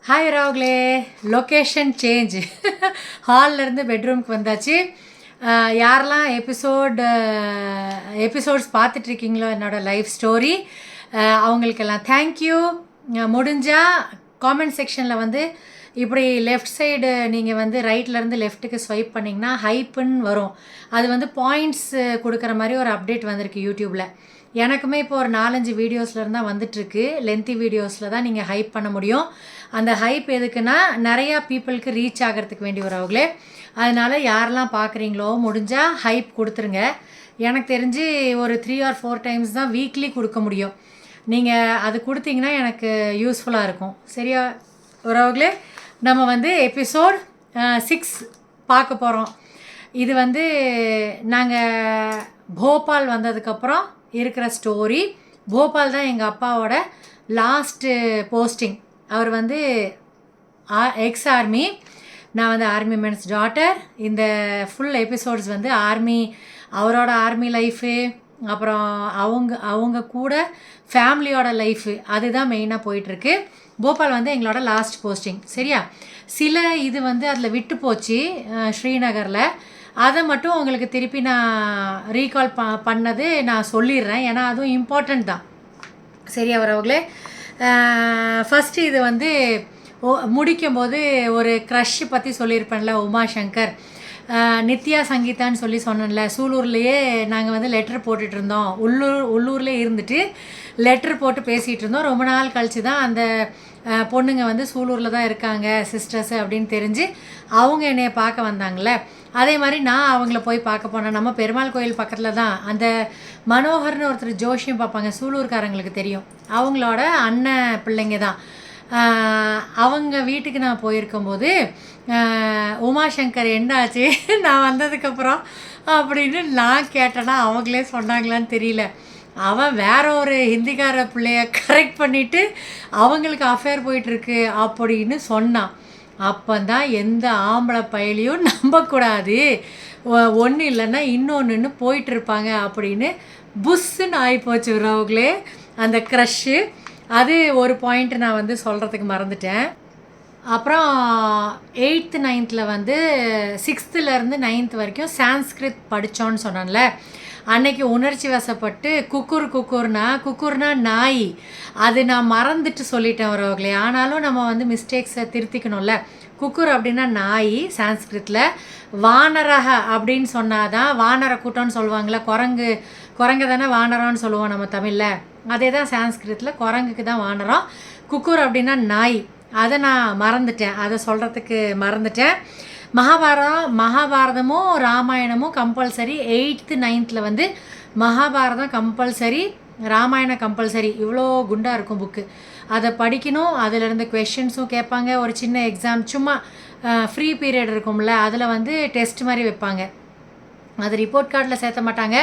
Hi ராகுலே, location change. ஹால்லேருந்து பெட்ரூம்க்கு வந்தாச்சு. யாரெல்லாம் எபிசோட்ஸ் பார்த்துட்ருக்கீங்களோ என்னோடய லைஃப் ஸ்டோரி, அவங்களுக்கெல்லாம் தேங்க்யூ. முடிஞ்சால் காமெண்ட் செக்ஷனில் வந்து இப்படி லெஃப்ட் சைடு நீங்கள் வந்து ரைட்லேருந்து லெஃப்ட்டுக்கு ஸ்வைப் பண்ணிங்கன்னா ஹைப்புன்னு வரும். அது வந்து பாயிண்ட்ஸ் கொடுக்குற மாதிரி ஒரு அப்டேட் வந்திருக்கு யூடியூப்பில். எனக்குமே இப்போ ஒரு 4-5 வீடியோஸ்லேருந்து தான் வந்துட்டுருக்கு. லென்த்தி வீடியோஸில் தான் நீங்கள் ஹைப் பண்ண முடியும். அந்த ஹைப் எதுக்குன்னா நிறையா பீப்புளுக்கு ரீச் ஆகிறதுக்கு வேண்டி வரவங்களே. அதனால் யாரெல்லாம் பார்க்குறீங்களோ முடிஞ்சால் ஹைப் கொடுத்துருங்க. எனக்கு தெரிஞ்சு ஒரு 3 or 4 டைம்ஸ் தான் வீக்லி கொடுக்க முடியும். நீங்கள் அது கொடுத்தீங்கன்னா எனக்கு யூஸ்ஃபுல்லாக இருக்கும். சரியா வரவங்களே? நம்ம வந்து எபிசோட் 6 பார்க்க போகிறோம். இது வந்து நாங்கள் போபால் வந்ததுக்கப்புறம் இருக்கிற ஸ்டோரி. போபால் தான் எங்கள் அப்பாவோட லாஸ்ட்டு போஸ்டிங். அவர் வந்து எக்ஸ் ஆர்மி, நான் வந்து ஆர்மி மேன்ஸ் டாட்டர். இந்த ஃபுல் எபிசோட்ஸ் வந்து அவரோட ஆர்மி லைஃபு, அப்புறம் அவங்க கூட ஃபேமிலியோட லைஃபு, அதுதான் மெயினாக போயிட்டுருக்கு. போபால் வந்து எங்களோட லாஸ்ட் போஸ்டிங். சரியா? சில இது வந்து அதில் விட்டு போச்சு ஸ்ரீநகரில். அதை மட்டும் உங்களுக்கு திருப்பி நான் ரீகால் பண்ணது நான் சொல்லிடுறேன், ஏன்னா அதுவும் இம்பார்ட்டண்ட் தான். சரியா வரவங்களே? ஃபஸ்ட்டு இது வந்து முடிக்கும்போது ஒரு க்ரஷ் பற்றி சொல்லியிருப்பேன்ல, உமாசங்கர், நித்யா சங்கீதான்னு சொன்னேன்ல. சூலூர்லேயே நாங்கள் வந்து லெட்ரு போட்டுட்டு இருந்தோம். உள்ளூர்லேயே இருந்துட்டு லெட்ரு போட்டு பேசிகிட்டு இருந்தோம். ரொம்ப நாள் கழித்து தான் அந்த பொண்ணுங்க வந்து சூலூரில் தான் இருக்காங்க சிஸ்டர்ஸு அப்படின்னு தெரிஞ்சு அவங்க என்னைய பார்க்க வந்தாங்களே. அதே மாதிரி நான் அவங்கள போய் பார்க்க போனேன். நம்ம பெருமாள் கோயில் பக்கத்தில் தான். அந்த மனோகர்னு ஒருத்தர் ஜோஷியம் பார்ப்பாங்க, சூலூர்காரங்களுக்கு தெரியும். அவங்களோட அண்ணன் பிள்ளைங்க தான். அவங்க வீட்டுக்கு நான் போயிருக்கும்போது உமாசங்கர் என்னாச்சு நான் வந்ததுக்கப்புறம் அப்படின்னு நான் கேட்டேன்னா அவங்களே சொன்னாங்களான்னு தெரியல. அவன் வேற ஒரு ஹிந்திக்கார பிள்ளைய கரெக்ட் பண்ணிவிட்டு அவங்களுக்கு அஃபேர் போயிட்டுருக்கு அப்படின்னு சொன்னான். அப்போந்தான் எந்த ஆம்பளை பயலையும் நம்பக்கூடாது, ஒன்று இல்லைன்னா இன்னொன்றுன்னு போயிட்டுருப்பாங்க அப்படின்னு புஷ்ஷுன்னு ஆகிப்போச்சு உறவுகளே அந்த க்ரஷ்ஷு. அது ஒரு பாயிண்ட்டு நான் வந்து சொல்கிறதுக்கு மறந்துட்டேன். அப்புறம் 8th 9th வந்து 6th 9th வரைக்கும் சான்ஸ்கிரிட் படித்தோன்னு சொன்னான்ல. அன்னைக்கு உணர்ச்சி வசப்பட்டு குக்குர்னா நாய், அது நான் மறந்துட்டு சொல்லிட்டேன் வரவங்களே. ஆனாலும் நம்ம வந்து மிஸ்டேக்ஸை திருத்திக்கணும்ல. குக்குர் அப்படின்னா நாய் சான்ஸ்கிரிட்டில். வானரக அப்படின்னு சொன்னாதான் வானர கூட்டம்னு சொல்லுவாங்களே. குரங்கு தானே வானரம்னு சொல்லுவோம் நம்ம தமிழில். அதே தான் சான்ஸ்கிரிட்டில் குரங்குக்கு தான் வானரம். குக்குர் அப்படின்னா நாய். அதை நான் மறந்துட்டேன், அதை சொல்கிறதுக்கு மறந்துட்டேன். மகாபாரதமும் ராமாயணமும் கம்பல்சரி. 8th 9th வந்து மகாபாரதம் கம்பல்சரி, ராமாயணம் கம்பல்சரி. இவ்வளோ குண்டாக இருக்கும் புக்கு, அதை படிக்கணும். அதிலிருந்து கொஷின்ஸும் கேட்பாங்க. ஒரு சின்ன எக்ஸாம் சும்மா ஃப்ரீ பீரியட் இருக்கும்ல, அதில் வந்து டெஸ்ட் மாதிரி வைப்பாங்க. அது ரிப்போர்ட் கார்டில் சேர்த்த மாட்டாங்க,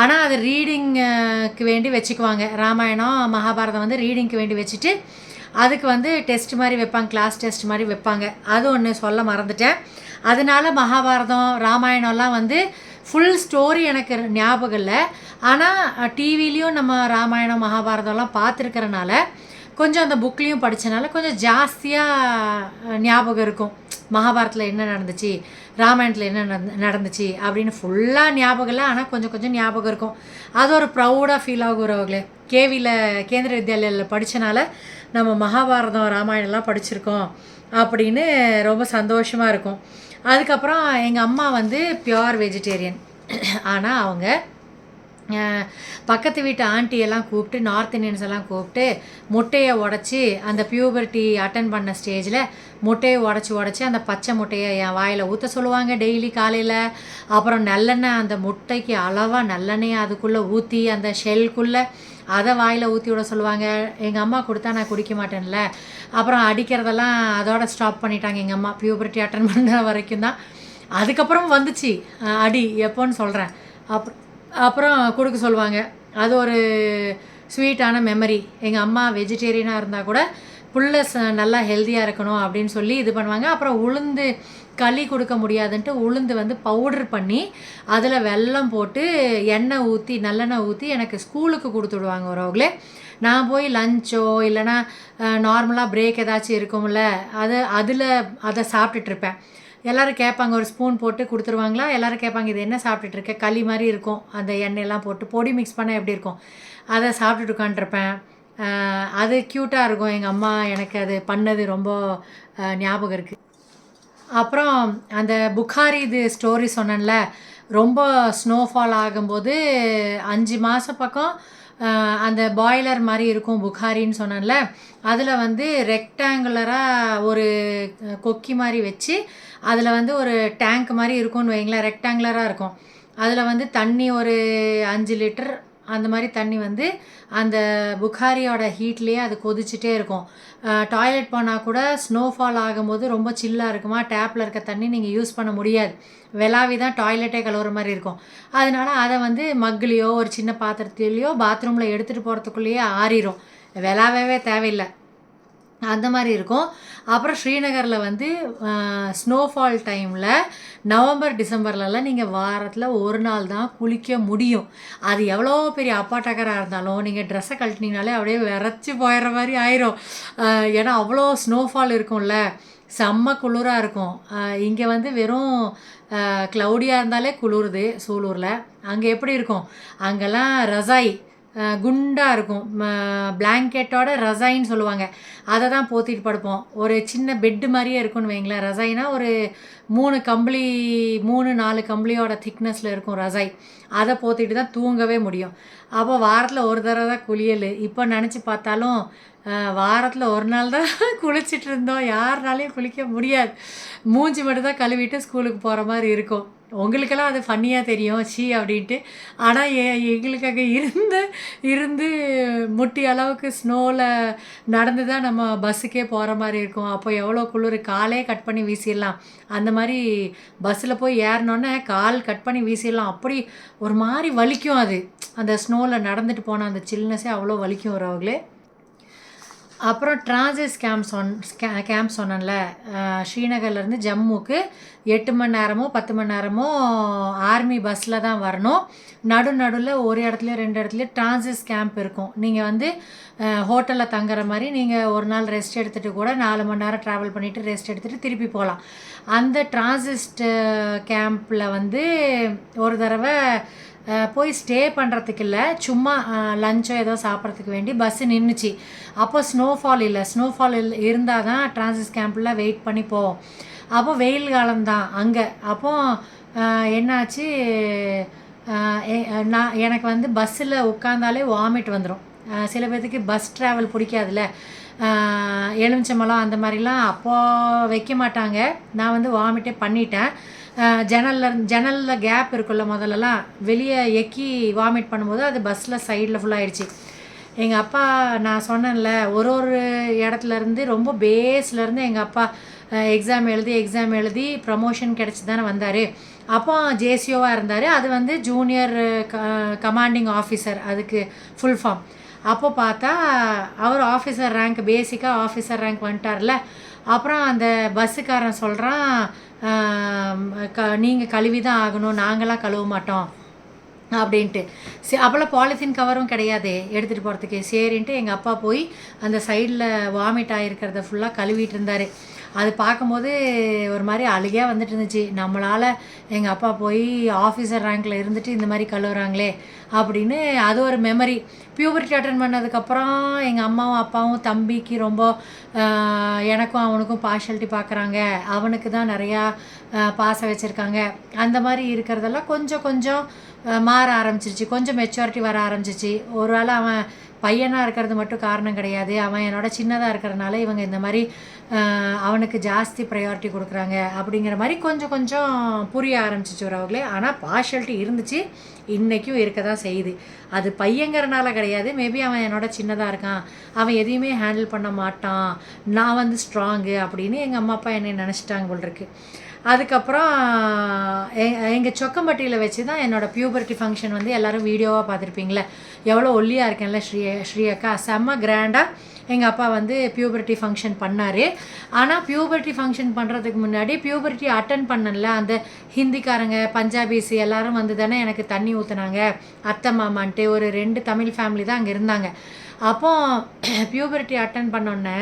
ஆனால் அது ரீடிங்க்கு வேண்டி வச்சுக்குவாங்க. ராமாயணம் மகாபாரதம் வந்து ரீடிங்க்கு வேண்டி வச்சுட்டு அதுக்கு வந்து டெஸ்ட் மாதிரி வைப்பாங்க, கிளாஸ் டெஸ்ட் மாதிரி வைப்பாங்க. அது ஒன்று சொல்ல மறந்துட்டேன். அதனால மகாபாரதம் ராமாயணம்லாம் வந்து ஃபுல் ஸ்டோரி எனக்கு ஞாபகம் இல்லை. ஆனால் டிவிலையும் நம்ம ராமாயணம் மகாபாரதம்லாம் பார்த்துருக்கறனால கொஞ்சம் அந்த புக்லேயும் படித்தனால கொஞ்சம் ஜாஸ்தியாக ஞாபகம் இருக்கும். மகாபாரத்தில் என்ன நடந்துச்சு, ராமாயணத்தில் என்ன நடந்துச்சு அப்படின்னு ஃபுல்லாக ஞாபகம் இல்லை, ஆனால் கொஞ்சம் ஞாபகம் இருக்கும். அது ஒரு ப்ரௌடாக ஃபீல் ஆகுறவங்களே. கேவியில் கேந்திர வித்யாலயில் படித்தனால நம்ம மகாபாரதம் ராமாயணம்லாம் படிச்சிருக்கோம் அப்படின்னு ரொம்ப சந்தோஷமாக இருக்கும். அதுக்கப்புறம் எங்கள் அம்மா வந்து பியோர் வெஜிடேரியன். ஆனால் அவங்க பக்கத்து வீட்டு ஆண்டியெல்லாம் கூப்பிட்டு, நார்த் இந்தியன்ஸ் எல்லாம் கூப்பிட்டு முட்டையை உடச்சி, அந்த பியூபர்ட்டி அட்டன் பண்ண ஸ்டேஜில் முட்டையை உடச்சி அந்த பச்சை முட்டையை என் வாயில் ஊற்ற சொல்லுவாங்க டெய்லி காலையில். அப்புறம் நல்லெண்ணெய், அந்த முட்டைக்கு அளவாக நல்லெண்ணெயை அதுக்குள்ளே ஊற்றி அந்த ஷெல்குள்ளே அதை வாயில் ஊற்றி விட சொல்லுவாங்க. எங்கள் அம்மா கொடுத்தா நான் குடிக்க மாட்டேன்ல. அப்புறம் அடிக்கிறதெல்லாம் அதோட ஸ்டாப் பண்ணிட்டாங்க எங்கள் அம்மா, பியூபர்ட்டி அட்டன் பண்ண வரைக்கும் தான். அதுக்கப்புறம் வந்துச்சு அடி, எப்போன்னு சொல்கிறேன். அப்புறம் கொடுக்க சொல்லுவாங்க. அது ஒரு ஸ்வீட்டான மெமரி. எங்கள் அம்மா வெஜிடேரியனாக இருந்தால் கூட புள்ள நல்லா ஹெல்த்தியாக இருக்கணும் அப்படின்னு சொல்லி இது பண்ணுவாங்க. அப்புறம் உளுந்து களி கொடுக்க முடியாதுன்ட்டு உளுந்து வந்து பவுடர் பண்ணி அதில் வெல்லம் போட்டு எண்ணெய் ஊற்றி நல்லெண்ணெய் ஊற்றி எனக்கு ஸ்கூலுக்கு கொடுத்து விடுவாங்க. வரவங்களே நான் போய் லஞ்சோ இல்லைனா நார்மலாக பிரேக் ஏதாச்சும் இருக்கும்ல அதை சாப்பிட்டுட்ருப்பேன். எல்லோரும் கேட்பாங்க, ஒரு ஸ்பூன் போட்டு கொடுத்துருவாங்களா, எல்லோரும் கேட்பாங்க இது என்ன சாப்பிட்டுட்ருக்க, களி மாதிரி இருக்கும், அந்த எண்ணெயெல்லாம் போட்டு பொடி மிக்ஸ் பண்ணால் எப்படி இருக்கும், அதை சாப்பிட்டுட்டு உட்காண்ட்ருப்பேன். அது க்யூட்டாக இருக்கும். எங்கள் அம்மா எனக்கு அது பண்ணது ரொம்ப ஞாபகம் இருக்குது. அப்புறம் அந்த புகாரி இது ஸ்டோரி சொன்னேன்ல, ரொம்ப ஸ்னோஃபால் ஆகும்போது 5 மாதம் பக்கம் அந்த பாய்லர் மாதிரி இருக்கும் புகாரின்னு சொன்னேன்ல, அதில் வந்து ரெக்டாங்குலராக ஒரு கொக்கி மாதிரி வச்சு அதில் வந்து ஒரு டேங்க் மாதிரி இருக்கும்னு வைங்களேன், ரெக்டாங்குலராக இருக்கும். அதில் வந்து தண்ணி ஒரு 5 லிட்டர் அந்த மாதிரி தண்ணி வந்து அந்த புகாரியோட ஹீட்லேயே அது கொதிச்சுட்டே இருக்கும். டாய்லெட் போனால் கூட ஸ்னோஃபால் ஆகும்போது ரொம்ப சில்லாக இருக்குமா, டேப்பில் இருக்க தண்ணி நீங்கள் யூஸ் பண்ண முடியாது, வெளாவி தான் டாய்லெட்டே கழுவுற மாதிரி இருக்கும். அதனால அதை வந்து மக்குலேயோ ஒரு சின்ன பாத்திரத்துலேயோ பாத்ரூமில் எடுத்துகிட்டு போகிறதுக்குள்ளேயே ஆறிடும், வெளாவே தேவையில்லை, அந்த மாதிரி இருக்கும். அப்புறம் ஸ்ரீநகரில் வந்து ஸ்னோஃபால் டைமில் நவம்பர் டிசம்பர்லலாம் நீங்கள் வாரத்தில் ஒரு நாள் தான் குளிக்க முடியும். அது எவ்வளோ பெரிய அப்பாட்டக்கராக இருந்தாலும் நீங்கள் ட்ரெஸ்ஸை கழட்டினீங்கனாலே அப்படியே விரைச்சி போயிடுற மாதிரி ஆயிரும். ஏன்னா அவ்வளோ ஸ்னோஃபால் இருக்கும்ல, செம்ம குளிராக இருக்கும். இங்கே வந்து வெறும் க்ளவுடியாக இருந்தாலே குளிருது சூலூரில். அங்கே எப்படி இருக்கும், அங்கெல்லாம் ரசாய் குண்டாக இருக்கும், பிளாங்கெட்டோட ரசாயின்னு சொல்லுவாங்க, அதை தான் போத்திட்டு படுப்போம். ஒரு சின்ன பெட்டு மாதிரியே இருக்கும்னு வைங்களேன். ரசாயினா ஒரு 3 கம்பளி 3-4 கம்பளியோட திக்னஸில் இருக்கும் ரசாய், அதை போத்திட்டு தான் தூங்கவே முடியும். அப்போ வாரத்தில் ஒரு தடவை தான் குளியல். இப்போ நினச்சி பார்த்தாலும் வாரத்தில் ஒரு நாள் தான் குளிச்சுட்டு இருந்தோம், யாருனாலையும் குளிக்க முடியாது, மூஞ்சி மட்டும் தான் கழுவிட்டு ஸ்கூலுக்கு போகிற மாதிரி இருக்கும். உங்களுக்கெல்லாம் அது ஃபன்னியாக தெரியும், சீ அப்படின்ட்டு. ஆனால் எங்களுக்கு அங்கே இருந்து முட்டி அளவுக்கு ஸ்னோவில் நடந்து தான் நம்ம பஸ்ஸுக்கே போகிற மாதிரி இருக்கும். அப்போ எவ்வளோ குளிர், காலே கட் பண்ணி வீசிடலாம். அந்த மாதிரி பஸ்ஸில் போய் ஏறினோன்னே கால் கட் பண்ணி வீசிடலாம், அப்படி ஒரு மாதிரி வலிக்கும். அது அந்த ஸ்னோவில் நடந்துட்டு போனால் அந்த சில்னஸே அவ்வளோ வலிக்கும் வரவங்களே. அப்புறம் டிரான்சிட் கேம்ப் சொன்னேன்ல, ஸ்ரீநகர்லேருந்து ஜம்முக்கு 8 மணி நேரமோ 10 மணி நேரமோ ஆர்மி பஸ்ஸில் தான் வரணும். நடுவில் ஒரு இடத்துலையோ 2 இடத்துலையோ டிரான்சிட் கேம்ப் இருக்கும். நீங்கள் வந்து ஹோட்டலில் தங்குற மாதிரி நீங்கள் ஒரு நாள் ரெஸ்ட் எடுத்துகிட்டு கூட 4 மணி நேரம் ட்ராவல் பண்ணிவிட்டு ரெஸ்ட் எடுத்துகிட்டு திருப்பி போகலாம். அந்த டிரான்சிட் கேம்பில் வந்து ஒரு தடவை போய் ஸ்டே பண்ணுறதுக்கு இல்லை, சும்மா லஞ்சோ ஏதோ சாப்பிட்றதுக்கு வேண்டி பஸ்ஸு நின்றுச்சு. அப்போ ஸ்னோஃபால் இல்லை, ஸ்னோஃபால் இருந்தால் தான் டிரான்சிட் கேம்பில் வெயிட் பண்ணி போவோம். அப்போ வெயில் காலம்தான் அங்கே. அப்போ என்னாச்சு, எனக்கு வந்து பஸ்ஸில் உட்காந்தாலே வாமிட் வந்துடும். சில பேர்த்துக்கு பஸ் ட்ராவல் பிடிக்காதுல்ல, எலுமிச்சம்பழம் அந்த மாதிரிலாம் அப்போ வைக்க மாட்டாங்க. நான் வந்து வாமிட்டே பண்ணிட்டேன். ஜன்னலில் கேப் இருக்குல்ல, முதல்லலாம் வெளியே எக்கி வாமிட் பண்ணும்போது அது பஸ்ஸில் சைடில் ஃபுல்லாகிடுச்சு. எங்கள் அப்பா, நான் சொன்னேன்ல, ஒரு இடத்துலேருந்து ரொம்ப பேஸ்லேருந்து எங்கள் அப்பா எக்ஸாம் எழுதி ப்ரமோஷன் கிடச்சி தானே வந்தார். அப்போ ஜேசிஓவாக இருந்தார். அது வந்து ஜூனியர் கமாண்டிங் ஆஃபீஸர், அதுக்கு ஃபுல் ஃபார்ம். அப்போ பார்த்தா அவர் ஆஃபீஸர் ரேங்க், பேசிக்காக ஆஃபீஸர் ரேங்க் வந்துட்டார்ல. அப்புறம் அந்த பஸ்ஸுக்காரன் சொல்கிறான், நீங்கள் கழுவி தான் ஆகணும், நாங்களாம் கழுவ மாட்டோம் அப்படின்ட்டு. அப்போல்லாம் பாலித்தீன் கவரும் கிடையாது எடுத்துகிட்டு போகிறதுக்கு. சரின்ட்டு எங்கள் அப்பா போய் அந்த சைடில் வாமிட் ஆகிருக்கிறத ஃபுல்லாக கழுவிட்டு இருந்தார். அது பார்க்கும்போது ஒரு மாதிரி அழுகையாக வந்துட்டு இருந்துச்சு. நம்மளால் எங்கள் அப்பா போய் ஆஃபீஸர் ரேங்கில் இருந்துட்டு இந்த மாதிரி கழுவுறாங்களே அப்படின்னு. அது ஒரு மெமரி. பியூபர்ட்டி அட்டன் பண்ணதுக்கப்புறம் எங்கள் அம்மாவும் அப்பாவும் தம்பிக்கு ரொம்ப எனக்கும் அவனுக்கும் பார்ஷாலிட்டி பார்க்குறாங்க, அவனுக்கு தான் நிறையா பாசம் வச்சுருக்காங்க. அந்த மாதிரி இருக்கிறதெல்லாம் கொஞ்சம் மாற ஆரம்பிச்சிருச்சு, கொஞ்சம் மெச்சூரிட்டி வர ஆரம்பிச்சிச்சு. ஒரு வேளை அவன் பையனாக இருக்கிறது மட்டும் காரணம் கிடையாது, அவன் என்னோட சின்னதாக இருக்கிறதுனால இவங்க இந்த மாதிரி அவனுக்கு ஜாஸ்தி ப்ரையாரிட்டி கொடுக்குறாங்க அப்படிங்கிற மாதிரி கொஞ்சம் புரிய ஆரம்பிச்சிச்சு அவர்களே. ஆனால் பார்ஷாலிட்டி இருந்துச்சு, இன்றைக்கும் இருக்க தான் செய்யுது. அது பையங்கிறனால கிடையாது, மேபி அவன் என்னோட சின்னதாக இருக்கான், அவன் எதையுமே ஹேண்டில் பண்ண மாட்டான், நான் வந்து ஸ்ட்ராங்கு அப்படின்னு எங்கள் அம்மா அப்பா என்னை நினச்சிட்டாங்க போல் இருக்கு. அதுக்கப்புறம் எங்கள் சொக்கம்பட்டியில் வச்சு தான் என்னோடய பியூபர்ட்டி ஃபங்க்ஷன் வந்து எல்லோரும் வீடியோவாக பார்த்துருப்பீங்களே, எவ்வளோ ஒல்லியாக இருக்கேன்ல ஸ்ரீ அக்கா, செம்ம கிராண்டாக எங்கள் அப்பா வந்து பியூபர்ட்டி ஃபங்க்ஷன் பண்ணார். ஆனால் பியூபர்ட்டி ஃபங்க்ஷன் பண்ணுறதுக்கு முன்னாடி பியூபர்ட்டி அட்டன் பண்ணல அந்த ஹிந்திக்காரங்க பஞ்சாபிஸ் எல்லோரும் வந்து தானே எனக்கு தண்ணி ஊற்றுனாங்க, அத்தை மாமான்ட்டு ஒரு 2 தமிழ் ஃபேமிலி தான் அங்கே இருந்தாங்க. அப்போ பியூபர்ட்டி அட்டன் பண்ணோன்னே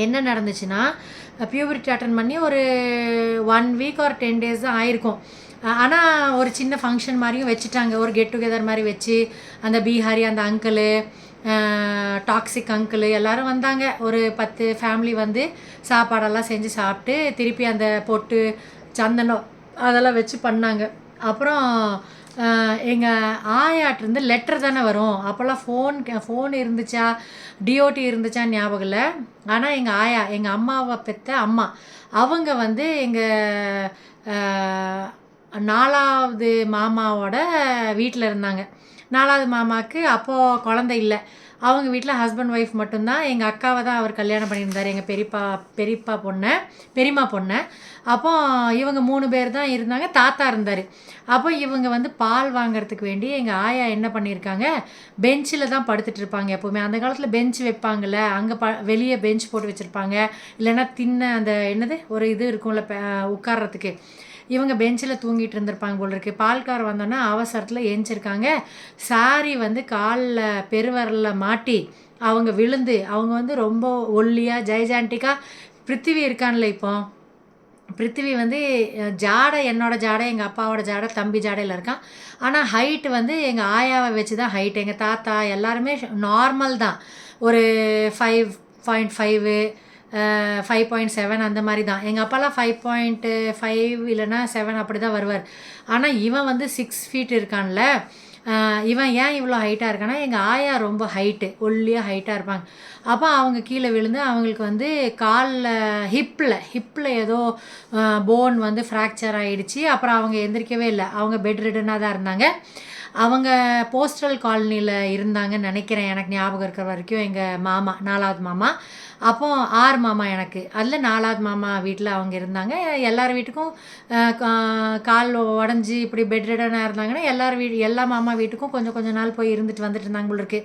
என்ன நடந்துச்சுன்னா, பியூபர்ட்டி அட்டன் பண்ணி ஒரு 1 வீக் ஆர் 10 டேஸ் தான் ஆயிருக்கும். ஆனால் ஒரு சின்ன ஃபங்க்ஷன் மாதிரியும் வச்சுட்டாங்க. ஒரு கெட் டுகெதர் மாதிரி வச்சு, அந்த பீஹாரி அந்த அங்கிளு, டாக்ஸிக் அங்கிளு எல்லாரும் வந்தாங்க. ஒரு 10 ஃபேமிலி வந்து சாப்பாடெல்லாம் செஞ்சு சாப்பிட்டு, திருப்பி அந்த பொட்டு, சந்தனம் அதெல்லாம் வச்சு பண்ணாங்க. அப்புறம் எங்கள் ஆயாட்டிருந்து லெட்டர் தானே வரும். அப்போல்லாம் ஃபோன் இருந்துச்சா, டிஓடி இருந்துச்சான்னு ஞாபகம் இல்லை. ஆனால் எங்கள் ஆயா, எங்கள் அம்மாவை பெற்ற அம்மா, அவங்க வந்து எங்கள் 4வது மாமாவோட வீட்டில் இருந்தாங்க. 4வது மாமாவுக்கு அப்போது குழந்தை இல்லை. அவங்க வீட்டில் ஹஸ்பண்ட் ஒய்ஃப் மட்டும்தான். எங்கள் அக்காவை தான் அவர் கல்யாணம் பண்ணியிருந்தார், எங்கள் பெரியம்மா பொண்ணை. அப்போ இவங்க 3 பேர் தான் இருந்தாங்க. தாத்தா இருந்தார். அப்போ இவங்க வந்து பால் வாங்கிறதுக்கு வேண்டி எங்கள் ஆயா என்ன பண்ணியிருக்காங்க, பெஞ்சில் தான் படுத்துட்டு இருப்பாங்க எப்போவுமே. அந்த காலத்தில் பெஞ்ச் வைப்பாங்கள்ல, அங்கே வெளியே பெஞ்ச் போட்டு வச்சுருப்பாங்க. இல்லைன்னா அந்த என்னது ஒரு இது இருக்கும்ல உட்கார்றதுக்கு, இவங்க பெஞ்சில் தூங்கிட்டு இருந்திருப்பாங்க போல் இருக்குது. பால்கார் வந்தோன்னா அவசரத்தில் ஏஞ்சிருக்காங்க. சாரி வந்து காலில் பெருவரலில் மாட்டி அவங்க விழுந்து, அவங்க வந்து ரொம்ப ஒல்லியாக ஜெய்ஜாண்டிக்காக, பிருத்திவி இருக்கான்ல இப்போ, பிருத்திவி வந்து ஜாடை, என்னோடய ஜாடை, எங்கள் அப்பாவோட ஜாடை, தம்பி ஜாடையில் இருக்கான். ஆனால் ஹைட்டு வந்து எங்கள் ஆயாவை வச்சு தான் ஹைட். எங்கள் தாத்தா எல்லாருமே நார்மல் தான். ஒரு 5.5 5.7 அந்த மாதிரி தான். எங்கள் அப்பாலாம் 5.5 இல்லைன்னா 7 அப்படி தான் வருவார். ஆனால் இவன் வந்து 6 ஃபீட் இருக்கான்ல. இவன் ஏன் இவ்வளோ ஹைட்டாக இருக்கான்னா, எங்கள் ஆயா ரொம்ப ஹைட்டு, ஒல்லியாக ஹைட்டாக இருப்பாங்க. அப்போ அவங்க கீழே விழுந்து அவங்களுக்கு வந்து காலில் ஹிப்பில் ஏதோ போன் வந்து ஃப்ராக்சர் ஆகிடுச்சு. அப்புறம் அவங்க எந்திரிக்கவே இல்லை. அவங்க பெட் ரிடனாக தான் இருந்தாங்க. அவங்க போஸ்டல் காலனியில் இருந்தாங்கன்னு நினைக்கிறேன், எனக்கு ஞாபகம் இருக்கிற வரைக்கும். எங்கள் மாமா 4வது மாமா, அப்போ 6 மாமா எனக்கு. அதில் 4வது மாமா வீட்டில் அவங்க இருந்தாங்க. எல்லார் வீட்டுக்கும் கால் உடஞ்சி இப்படி பெட் ரிடனாக இருந்தாங்கன்னா எல்லா மாமா வீட்டுக்கும் கொஞ்சம் நாள் போய் இருந்துட்டு வந்துட்டு இருந்தாங்க போல இருக்கு.